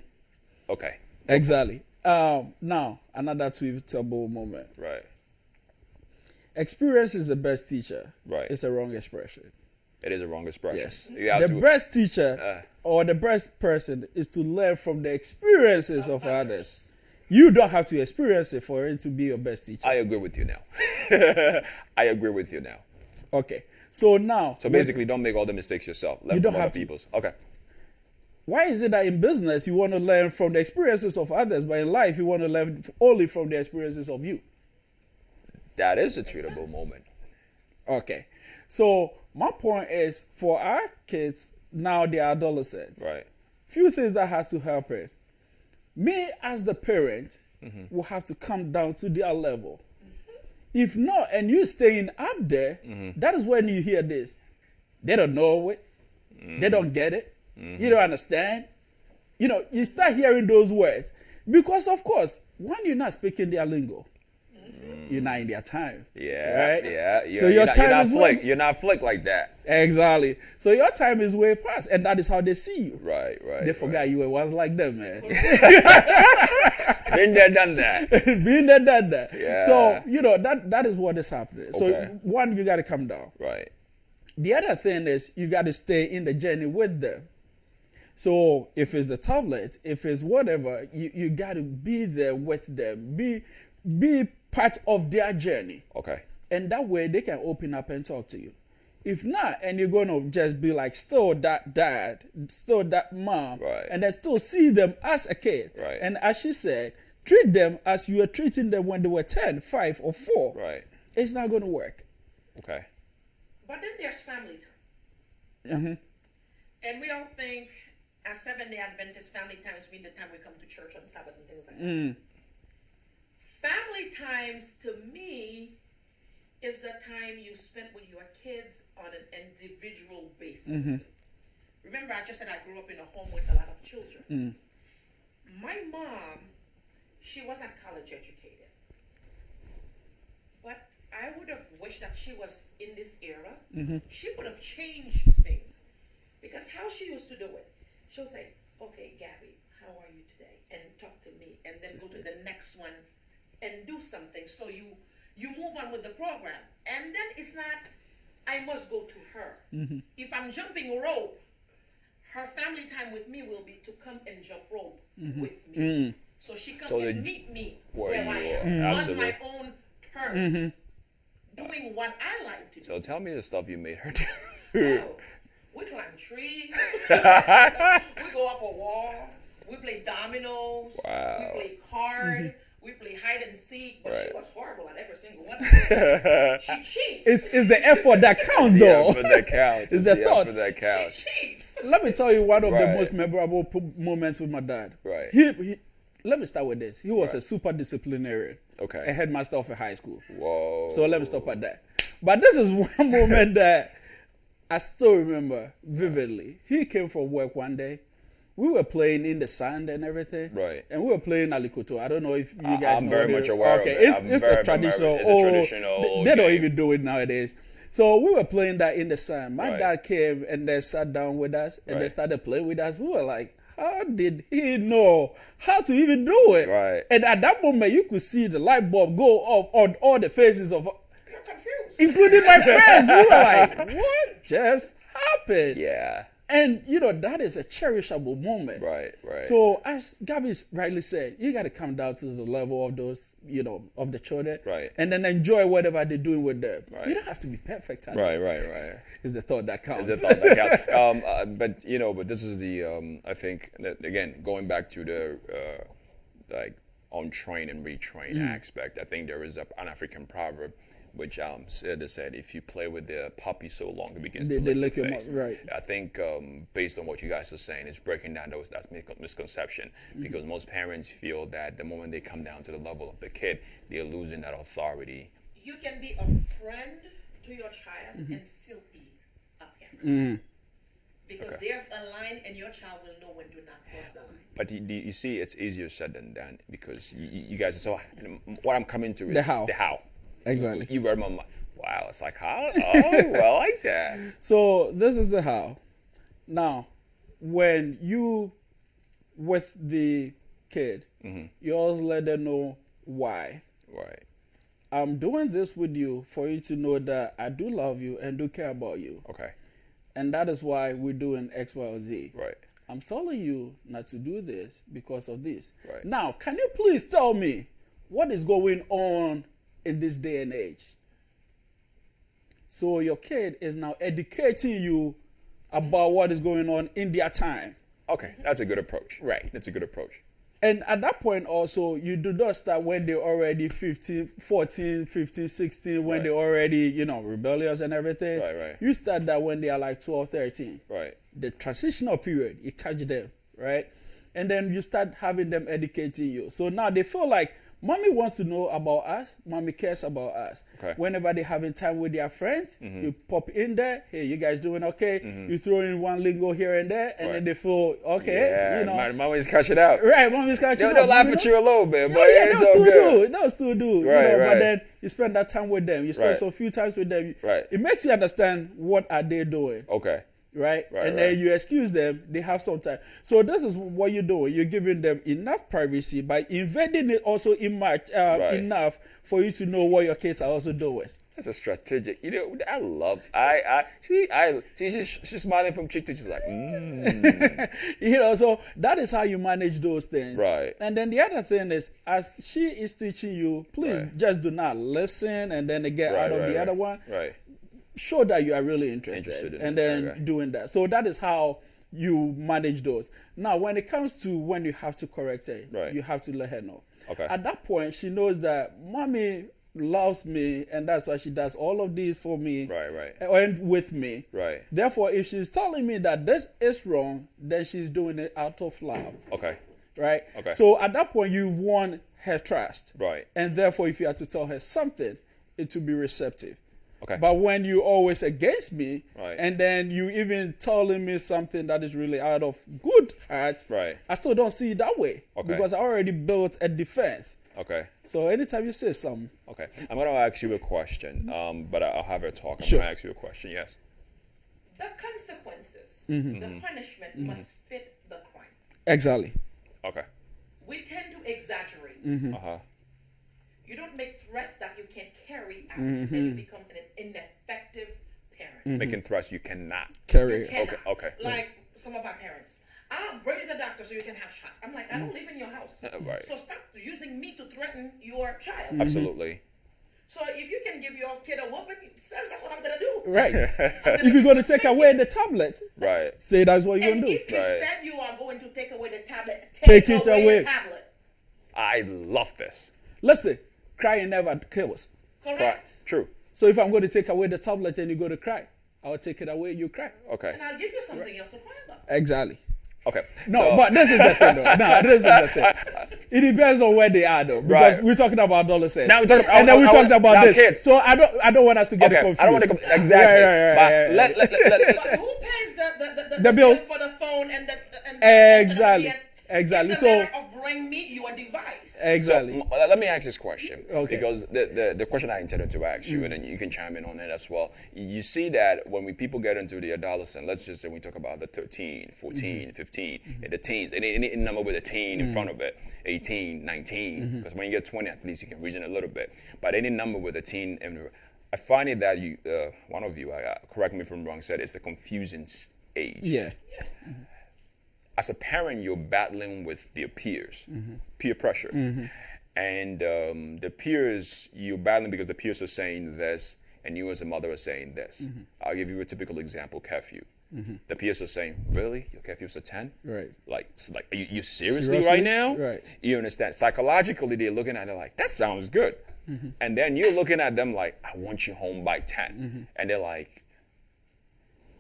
Okay. Exactly. Now, another tweetable moment. Right. Experience is the best teacher. Right. It's a wrong expression. It is a wrong expression. Yes. The best teacher or the best person is to learn from the experiences of others. You don't have to experience it for it to be your best teacher. I agree with you now. I agree with you now. Okay. So now. So basically, don't make all the mistakes yourself. Learn you don't from have other people's. Okay. Why is it that in business you want to learn from the experiences of others, but in life you want to learn only from the experiences of you? That is a treatable moment. Okay. So my point is, for our kids, now they are adolescents. Right. Few things that has to happen. Me as the parent will have to come down to their level. If not, and you staying up there, that is when you hear this. They don't know it. They don't get it. You don't understand. You start hearing those words. Because, of course, when you're not speaking their lingo, you're not in their time. Yeah, right? Yeah. So your time is you're not flick like that. Exactly. So your time is way past, and that is how they see you. Right. They forgot you were once like them, man. Been there, done that. Been there, done that. Yeah. So that is what is happening. So one, you got to come down. Right. The other thing is you got to stay in the journey with them. So if it's the tablet, if it's whatever, you got to be there with them. Be part of their journey. Okay. And that way they can open up and talk to you. If not, and you're gonna just be like still that dad, still that mom, Right. and then still see them as a kid. Right. And as she said, treat them as you were treating them when they were 10, 5, or 4. Right. It's not gonna work. Okay. But then there's family time. Mm-hmm. And we all think as Seventh-day Adventist, family times mean the time we come to church on Sabbath and things like that. Mm. Family times to me is the time you spend with your kids on an individual basis. Mm-hmm. Remember, I just said I grew up in a home with a lot of children. Mm. My mom, she was not college educated. But I would have wished that she was in this era. Mm-hmm. She would have changed things. Because how she used to do it, she'll say, okay, Gabby, how are you today? And talk to me. And then go to the next one and do something. So you move on with the program. And then it's not, I must go to her. Mm-hmm. If I'm jumping rope, her family time with me will be to come and jump rope with me. Mm. So she comes So and the- meet me where where you I are. am. On Absolutely. my own terms. Doing what I like to do. So tell me the stuff you made her do. Oh, we climb trees. We go up a wall. We play dominoes. Wow. We play card. We play hide and seek. But Right. she was horrible at every single one of them. She cheats. It's the effort that counts, The though. effort that counts. It's the thought. effort that counts. She cheats. Let me tell you one of the Right. most memorable moments with my dad. Right. Let me start with this. He was Right. a super disciplinarian, a Okay. headmaster of a high school. Whoa. So let me stop at that. But this is one moment that I still remember vividly. He came from work one day. We were playing in the sand and everything. Right. And we were playing Alikoto. I don't know if you guys I'm know. very the- much aware of okay. it. It's, I'm it's very a traditional. familiar. It's a traditional They don't game. even do it nowadays. So we were playing that in the sand. My Right. dad came and then sat down with us and Right. they started playing with us. We were like, how did he know how to even do it? Right. And at that moment, you could see the light bulb go off on all the faces of, You're confused. including my friends. We were like, what just happened? Yeah. And, that is a cherishable moment. Right. Right. So, as Gabby rightly said, you got to come down to the level of those, of the children. Right. And then enjoy whatever they're doing with them. Right. You don't have to be perfect at it. Right. It's the thought that counts. That's all that counts. But this is the I think that again going back to the like untrain and retrain aspect. I think there is an African proverb which said if you play with the puppy so long it begins to They lick lick your your face. mouth, right. I think based on what you guys are saying, it's breaking down that misconception because most parents feel that the moment they come down to the level of the kid, they're losing that authority. You can be a friend to your child and still be a parent. Because there's a line and your child will know when to not cross the line. But you see, it's easier said than done because you guys are so. What I'm coming to is The how. The how. Exactly. You read my mind. Wow, it's like how? Oh, well, I like that. So, this is the how. Now, when you, with the kid, you always let them know why. Right. I'm doing this with you for you to know that I do love you and do care about you. Okay. And that is why we're doing X, Y, or Z. Right. I'm telling you not to do this because of this. Right. Now, can you please tell me what is going on in this day and age? So your kid is now educating you about what is going on in their time. Okay, that's a good approach. Right. That's a good approach. And at that point also, you do not start when they're already 15, 14, 15, 16, when Right. they're already, rebellious and everything. Right. You start that when they are like 12, 13. Right. The transitional period, you catch them, right? And then you start having them educating you. So now they feel like mommy wants to know about us, mommy cares about us. Okay. Whenever they're having time with their friends, you pop in there, hey, you guys doing okay? You throw in one lingo here and there, and Right. then they feel, okay, Yeah, my always catch it out. right, mommy's catching They'll up. laugh mommy at know- you a little bit, but yeah, it's they'll all still good. do. They'll still do. Right, But right. then you spend that time with them. You spend Right. some few times with them. Right. It makes you understand what are they doing. Okay. Right? Right, And right. then you excuse them, they have some time. So this is what you're doing. You're giving them enough privacy by invading it also enough for you to know what your kids are also doing. That's a strategic. I love. She's smiling from cheek to cheek. She's like, So that is how you manage those things. Right. And then the other thing is, as she is teaching you, please Right. just do not listen and then get out of the other one. Right. show that you are really interested, Interested in and it, then okay. doing that. So that is how you manage those. Now, when it comes to when you have to correct her, Right. you have to let her know. Okay. At that point, she knows that mommy loves me, and that's why she does all of these for me, Right. and with me. Right. Therefore, if she's telling me that this is wrong, then she's doing it out of love, Okay. right? Okay. So at that point, you've won her trust, Right. and therefore, if you have to tell her something, it will be receptive. Okay. But when you always against me, Right. and then you even telling me something that is really out of good heart, Right. I still don't see it that way, Okay. because I already built a defense. Okay. So anytime you say something, Okay. I'm gonna ask you a question, but I'll have her talk. I'm Sure. gonna ask you a question. Yes. The consequences, Mm-hmm. the punishment must fit the crime. exactly. Okay. We tend to exaggerate. Mm-hmm. Uh-huh. You don't make threats that you can carry out, Mm-hmm. then you become an ineffective parent. Making threats you cannot. Carry. You cannot. Okay. Like some of our parents. I'll bring you to the doctor so you can have shots. I'm like, I don't live in your house. Right. So stop using me to threaten your child. Mm-hmm. Absolutely. So if you can give your kid a whooping, says that's what I'm gonna do. Right. I'm If you're going to take spank away you. the tablet, Right. say that's what you're And going to do. if you Right. said you are going to take away the tablet, Take it away. the tablet. I love this. Listen, crying never kills. Correct. True. So if I'm going to take away the tablet and you go to cry, I'll take it away, you cry. Okay. And I'll give you something else to cry about. Exactly. Okay. No, So- but this is the thing, though. No, this is the thing. It depends on where they are, though, because Right. we're talking about adolescents. Now we're talking- and then we I- talked about now this. kids. So I don't want us to get Okay. confused. I don't want to exactly. Right, But right. let- But who pays the The bills? for the phone and the Exactly. and Exactly. It's a So matter of bring me your device. exactly. So let me ask this question, Okay. because the question I intended to ask you, and then you can chime in on it as well. You see that when people get into the adolescent, let's just say we talk about the 13, 14, 15, and the teens, any number with a teen in front of it, 18, 19, because when you get 20, at least you can reason a little bit. But any number with a teen, and I find it that you, one of you, correct me if I'm wrong, said it's the confusing age. Yeah. As a parent, you're battling with your peers, peer pressure. And the peers, you're battling because the peers are saying this, and you as a mother are saying this. I'll give you a typical example, curfew. The peers are saying, really? Your curfew's a 10? Right. Like are you seriously Seriously? right now? Right. You understand? Psychologically, they're looking at it like, that sounds good. And then you're looking at them like, I want you home by 10. And they're like,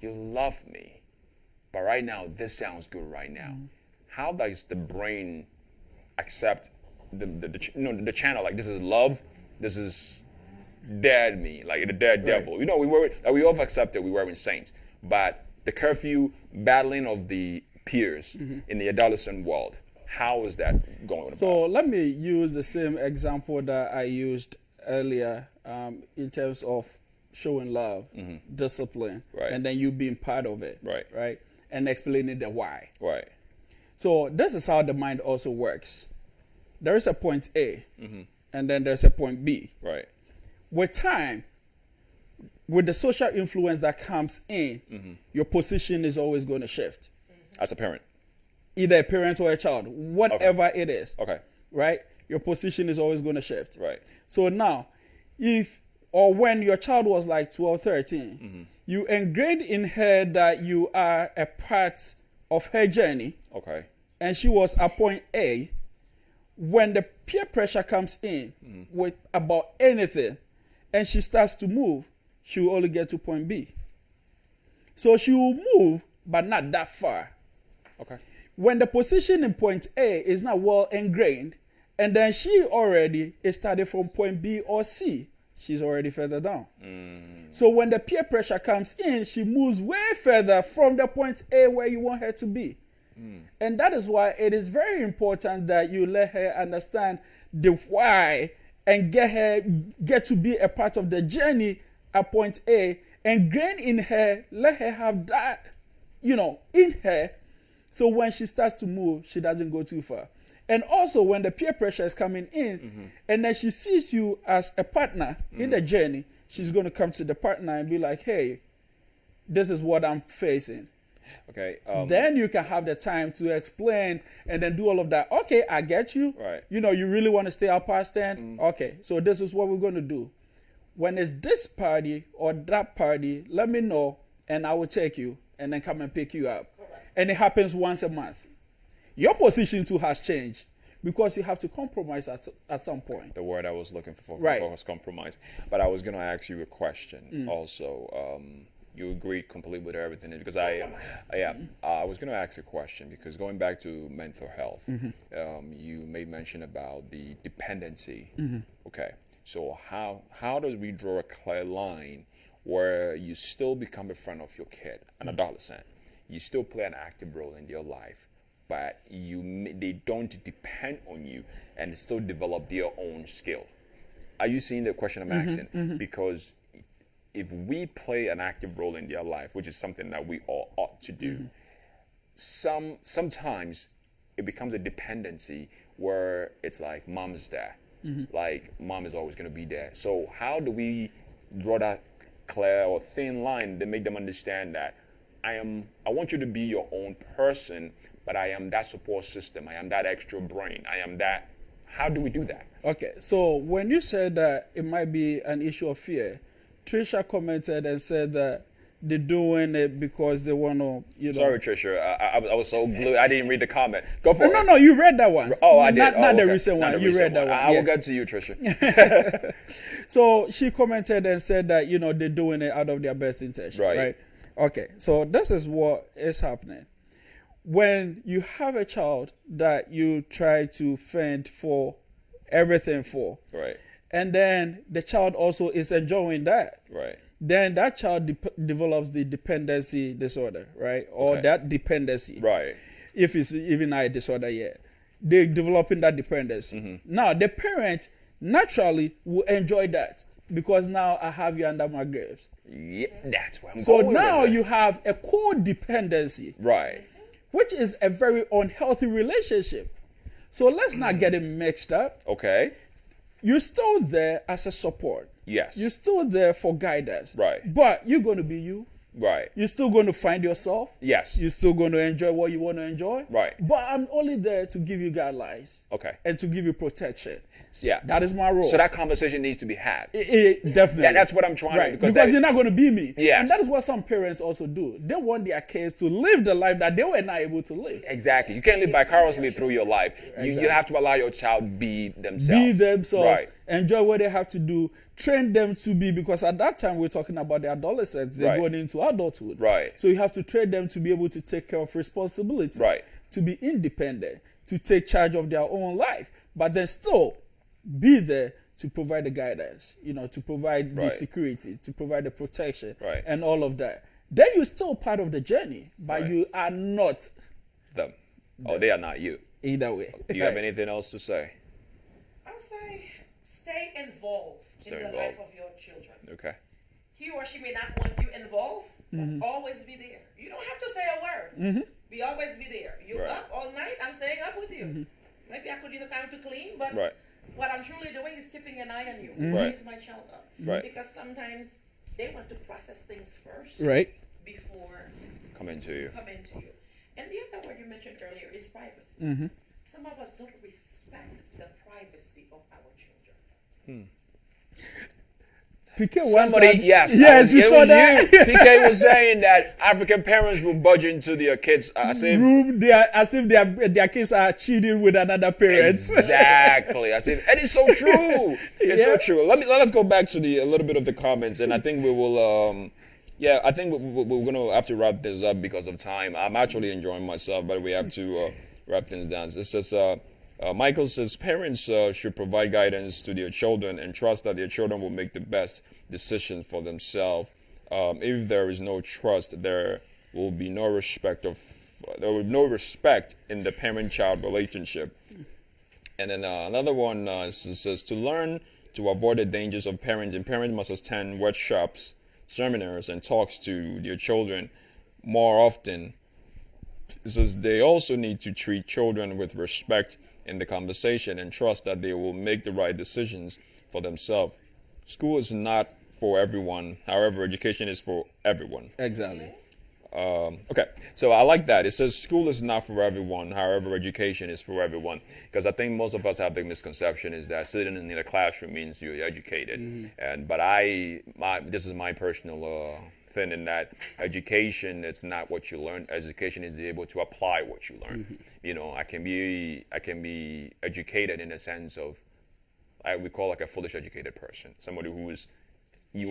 you love me. But right now, this sounds good right now. How does the brain accept the channel? Like, this is love, this is dead me, like the dead devil. You know, we all accept that we were in saints. But the curfew, battling of the peers in the adolescent world, how is that going about? So let me use the same example that I used earlier in terms of showing love, discipline, Right. and then you being part of it, Right. and explaining the why. Right. So this is how the mind also works. There is a point A, and then there's a point B. Right. With time, with the social influence that comes in, your position is always going to shift. As a parent. Either a parent or a child, whatever it is, Okay. right? Your position is always going to shift. Right. So now, when your child was like 12, 13, you ingrained in her that you are a part of her journey, Okay. and she was at point A. When the peer pressure comes in with about anything, and she starts to move, she will only get to point B. So she will move, but not that far. Okay. When the position in point A is not well ingrained, and then she already is started from point B or C, she's already further down. So when the peer pressure comes in, she moves way further from the point A where you want her to be. And that is why it is very important that you let her understand the why and get to be a part of the journey at point A, and grain in her, let her have that, in her. So when she starts to move, she doesn't go too far. And also when the peer pressure is coming in, and then she sees you as a partner in the journey, she's going to come to the partner and be like, hey, this is what I'm facing. Okay. Then you can have the time to explain and then do all of that. Okay, I get you. Right. You really want to stay out past 10? Okay, so this is what we're going to do. when it's this party or that party, let me know and I will take you and then come and pick you up. And it happens once a month. Your position too has changed because you have to compromise at some point. The word I was looking for Right. was compromise. But I was going to ask you a question also. You agreed completely with everything because I was going to ask a question because going back to mental health, you made mention about the dependency. Okay, so how do we draw a clear line where you still become a friend of your kid, an adolescent, you still play an active role in their life, but they don't depend on you and still develop their own skill? Are you seeing the question I'm asking? Because if we play an active role in their life, which is something that we all ought to do, sometimes it becomes a dependency where it's like mom's there. Like mom is always going to be there. So how do we draw that clear or thin line to make them understand that I want you to be your own person, but I am that support system. I am that extra brain. I am that. How do we do that? Okay, so when you said that it might be an issue of fear, Trisha commented and said that they're doing it because they want to, Sorry, Trisha. I was so glued. I didn't read the comment. Go for it. No, you read that one. Oh, I did. Not the okay. recent Not one. the You recent read that one. I will Yeah. get to you, Trisha. So she commented and said that, they're doing it out of their best intention. Right. Okay, so this is what is happening. When you have a child that you try to fend for everything for, Right. and then the child also is enjoying that, Right. then that child develops the dependency disorder, right? Or Okay. that dependency. Right. If it's even not a disorder yet. They're developing that dependency. Now, the parent naturally will enjoy that because now I have you under my graves. Yeah, that's where I'm So going. now with it. you have a codependency, Right. which is a very unhealthy relationship. So let's not get it mixed up. Okay. You're still there as a support. Yes. You're still there for guidance. Right. But you're going to be you. Right. You're still going to find yourself. Yes. You're still going to enjoy what you want to enjoy. Right. But I'm only there to give you guidelines. Okay. And to give you protection. Yeah. That is my role. So that conversation needs to be had. Definitely. That's what I'm trying to, Right. because Because you're not going to be me. Yes. And that is what some parents also do. They want their kids to live the life that they were not able to live. Exactly. You can't live vicariously through your life. You Exactly. have to allow your child be themselves. Be themselves. Right. Enjoy what they have to do. Train them to be, because at that time we're talking about the adolescents. They're Right. going into adulthood. Right. So you have to train them to be able to take care of responsibilities. Right. To be independent. To take charge of their own life. But then still be there to provide the guidance. To provide the Right. security. To provide the protection. Right. And all of that. Then you're still part of the journey. But Right. you are not Them. Oh, they are not you. either way. Do you have anything else to say? I'll say stay involved Stay in the involved. life of your children. Okay. He or she may not want you involved, but always be there. You don't have to say a word. Be always be there. You're Right. up all night, I'm staying up with you. Maybe I could use a time to clean, but Right. what I'm truly doing is keeping an eye on you. Right. Raise my child up. Right. Because sometimes they want to process things first Right. before Come into you. come into you. And the other word you mentioned earlier is privacy. Some of us don't respect the privacy of our children. PK Somebody, yes, you saw that. PK was saying that African parents will budge into their kids. As if, Room as if their kids are cheating with another parent. exactly. As if, and it's so true. It's so Yeah. true. Let's go back to a little bit of the comments, and I think we will. I think we're gonna have to wrap this up because of time. I'm actually enjoying myself, but we have to wrap things down. It says. Michael says parents should provide guidance to their children and trust that their children will make the best decisions for themselves. If there is no trust, there will be no respect in the parent-child relationship. And then another one says to learn to avoid the dangers of parenting, parents must attend workshops, seminars, and talks to their children more often. It says they also need to treat children with respect in the conversation and trust that they will make the right decisions for themselves. School is not for everyone. However, education is for everyone. Exactly. Okay, so I like that. It says school is not for everyone, however, education is for everyone. Because I think most of us have the misconception is that sitting in a classroom means you're educated. But this is my personal thing in that education, it's not what you learn. Education is able to apply what you learn. You know, I can be educated in the sense of, we call like a foolish educated person, somebody who's you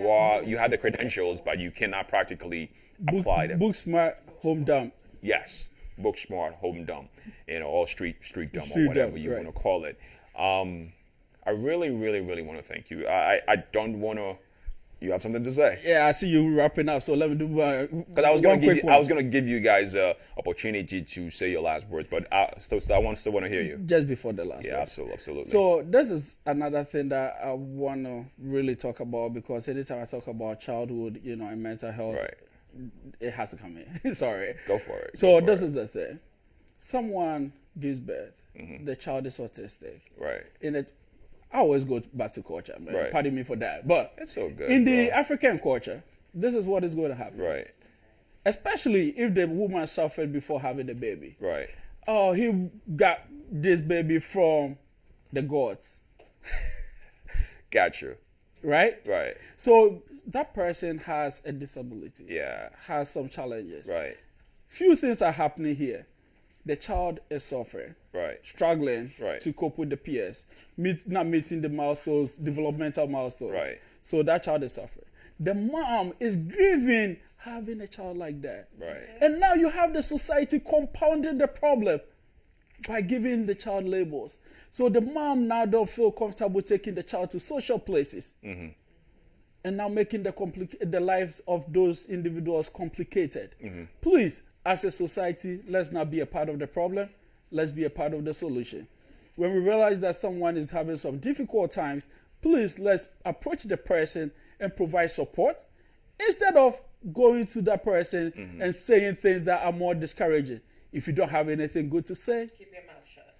have the credentials, but you cannot practically apply them. Book smart, home dumb. Yes, book smart, home dumb, or street dumb, Street or whatever dumb, you right. want to call it. I really, really, really want to thank you. I don't want to. You have something to say? Yeah, I see you wrapping up. So let me do Because I was gonna give you guys opportunity to say your last words, but I still want to hear you. just before the last. Yeah, word. absolutely. So this is another thing that I want to really talk about, because anytime I talk about childhood, and mental health, right, it has to come in. Sorry. go for it. So this is the thing. Someone gives birth. The child is autistic. Right. I always go back to culture, man. Right. Pardon me for that. But It's so good. in the bro. African culture, this is what is going to happen. Right. Especially if the woman suffered before having the baby. Right. Oh, he got this baby from the gods. Got you. Right? Right. So that person has a disability. Yeah. Has some challenges. Right. Few things are happening here. The child is suffering. Right. Struggling Right. to cope with the peers, not meeting the milestones, developmental milestones. Right. So that child is suffering. The mom is grieving having a child like that. Right. And now you have the society compounding the problem by giving the child labels. So the mom now don't feel comfortable taking the child to social places. And now making the lives of those individuals complicated. Please, as a society, let's not be a part of the problem. Let's be a part of the solution. When we realize that someone is having some difficult times, please let's approach the person and provide support instead of going to that person and saying things that are more discouraging. If you don't have anything good to say, Keep your mouth shut.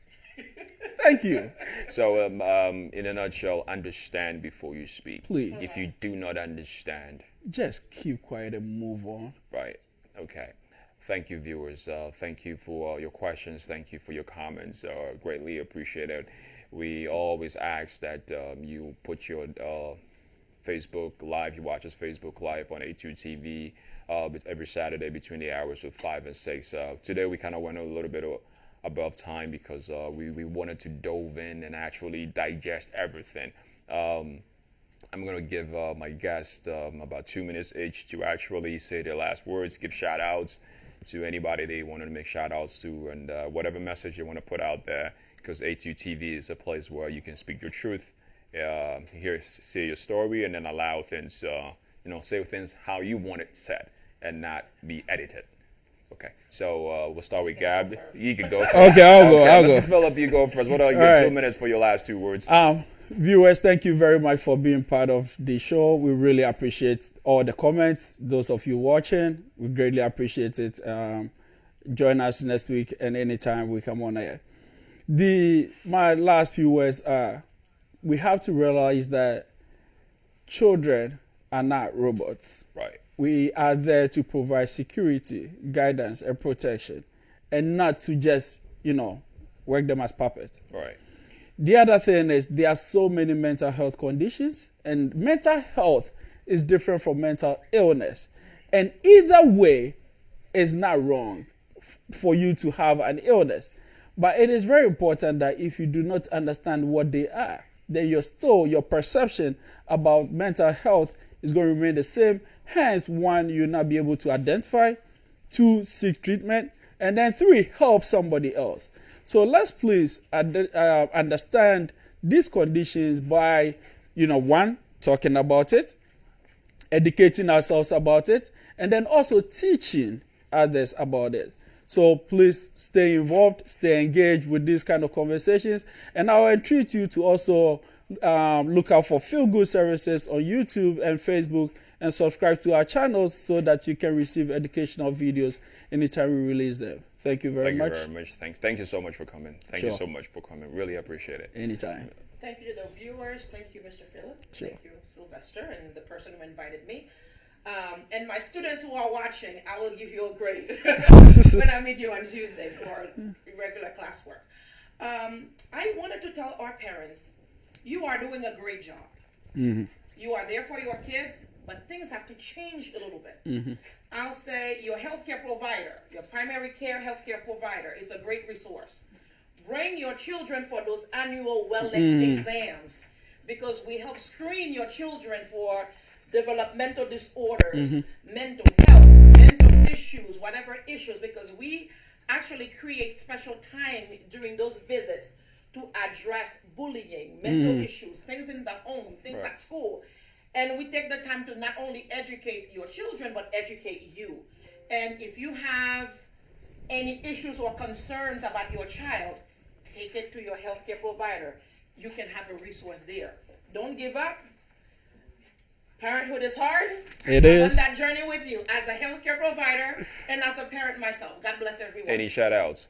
thank you. So, in a nutshell, understand before you speak. Please. If you do not understand, Just keep quiet and move on. right? Okay. Thank you, viewers. Thank you for your questions. Thank you for your comments. Greatly appreciated. We always ask that you put your Facebook Live. You watch us Facebook Live on A2TV every Saturday between the hours of 5 and 6. Today we kind of went a little bit above time because we wanted to dove in and actually digest everything. I'm going to give my guests about 2 minutes each to actually say their last words, give shout outs to anybody they wanted to make shout outs to, and whatever message you want to put out there, because A2TV is a place where you can speak your truth, say your story, and then allow things, say things how you want it said and not be edited. Okay, so we'll start with Gab. You can go first. Okay, I'll go. Mr. Phillip, you go first. What are your All right. 2 minutes for your last 2 words? Viewers, thank you very much for being part of the show. We really appreciate all the comments. Those of you watching, we greatly appreciate it. Join us next week and anytime we come on air. My last few words are, we have to realize that children are not robots. Right. We are there to provide security, guidance, and protection, and not to just, work them as puppets. Right. The other thing is there are so many mental health conditions, and mental health is different from mental illness. And either way is not wrong for you to have an illness. But it is very important that if you do not understand what they are, then your perception about mental health is going to remain the same. Hence, 1, you'll not be able to identify, 2, seek treatment, and then 3, help somebody else. So let's please understand these conditions by, 1, talking about it, educating ourselves about it, and then also teaching others about it. So please stay involved, stay engaged with these kind of conversations, and I'll entreat you to also look out for Feel Good services on YouTube and Facebook, and subscribe to our channels so that you can receive educational videos anytime we release them. Thank you very much. Thank you very much. Thank you so much for coming. Thank you so much for coming. Really appreciate it. Anytime. Thank you to the viewers. Thank you, Mr. Phillip. Sure. Thank you, Sylvester, and the person who invited me. And my students who are watching, I will give you a grade when I meet you on Tuesday for regular classwork. I wanted to tell our parents, you are doing a great job. Mm-hmm. You are there for your kids, but things have to change a little bit. Mm-hmm. I'll say your healthcare provider, your primary care healthcare provider, is a great resource. Bring your children for those annual wellness exams, because we help screen your children for developmental disorders, mental health, mental issues, whatever issues, because we actually create special time during those visits to address bullying, mental issues, things in the home, things at school. And we take the time to not only educate your children, but educate you. And if you have any issues or concerns about your child, take it to your healthcare provider. You can have a resource there. Don't give up. Parenthood is hard. It I'm is. on that journey with you as a healthcare provider and as a parent myself. God bless everyone. Any shout outs?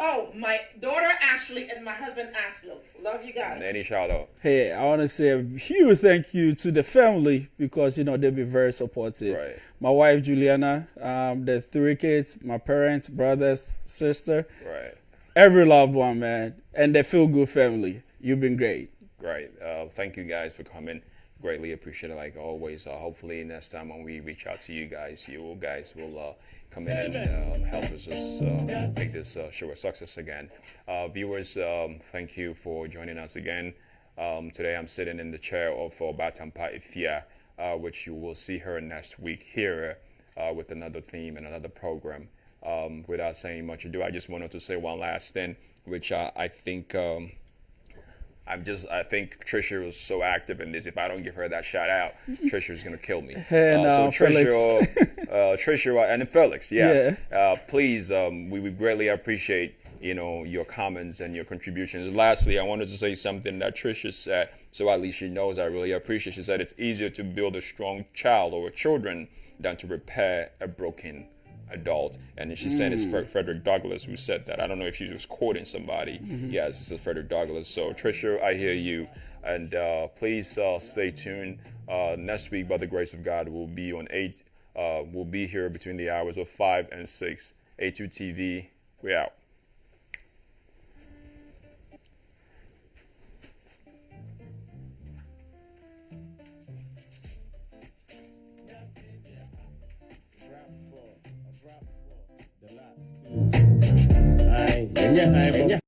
Oh, my daughter Ashley and my husband Aslo. Love you guys. Any shout out? Hey, I want to say a huge thank you to the family, because they've been very supportive. Right. My wife Juliana, the 3 kids, my parents, brothers, sister, Right. every loved one, man, and the Feel Good family. You've been great. Great. Thank you guys for coming. Greatly appreciate it, like always. Hopefully next time when we reach out to you guys, you guys will come in and help us make this show a success again. Viewers, thank you for joining us again. Today I'm sitting in the chair of Batampa Ifia, which you will see her next week here with another theme and another program. Without saying much ado, I just wanted to say one last thing, which I think I think Trisha was so active in this. If I don't give her that shout out, Trisha's gonna kill me. And So Felix. Trisha, and Felix, yes. Please, we would greatly appreciate your comments and your contributions. Lastly, I wanted to say something that Trisha said, so at least she knows I really appreciate. She said it's easier to build a strong child or children than to repair a broken adult. And she said it's Frederick Douglass who said that. I don't know if she was quoting somebody. Yes, this is Frederick Douglass. So Trisha, I hear you, and please stay tuned. Next week, by the grace of God, we'll be on 8. We'll be here between the hours of 5 and 6. A2 TV, we out. Ay,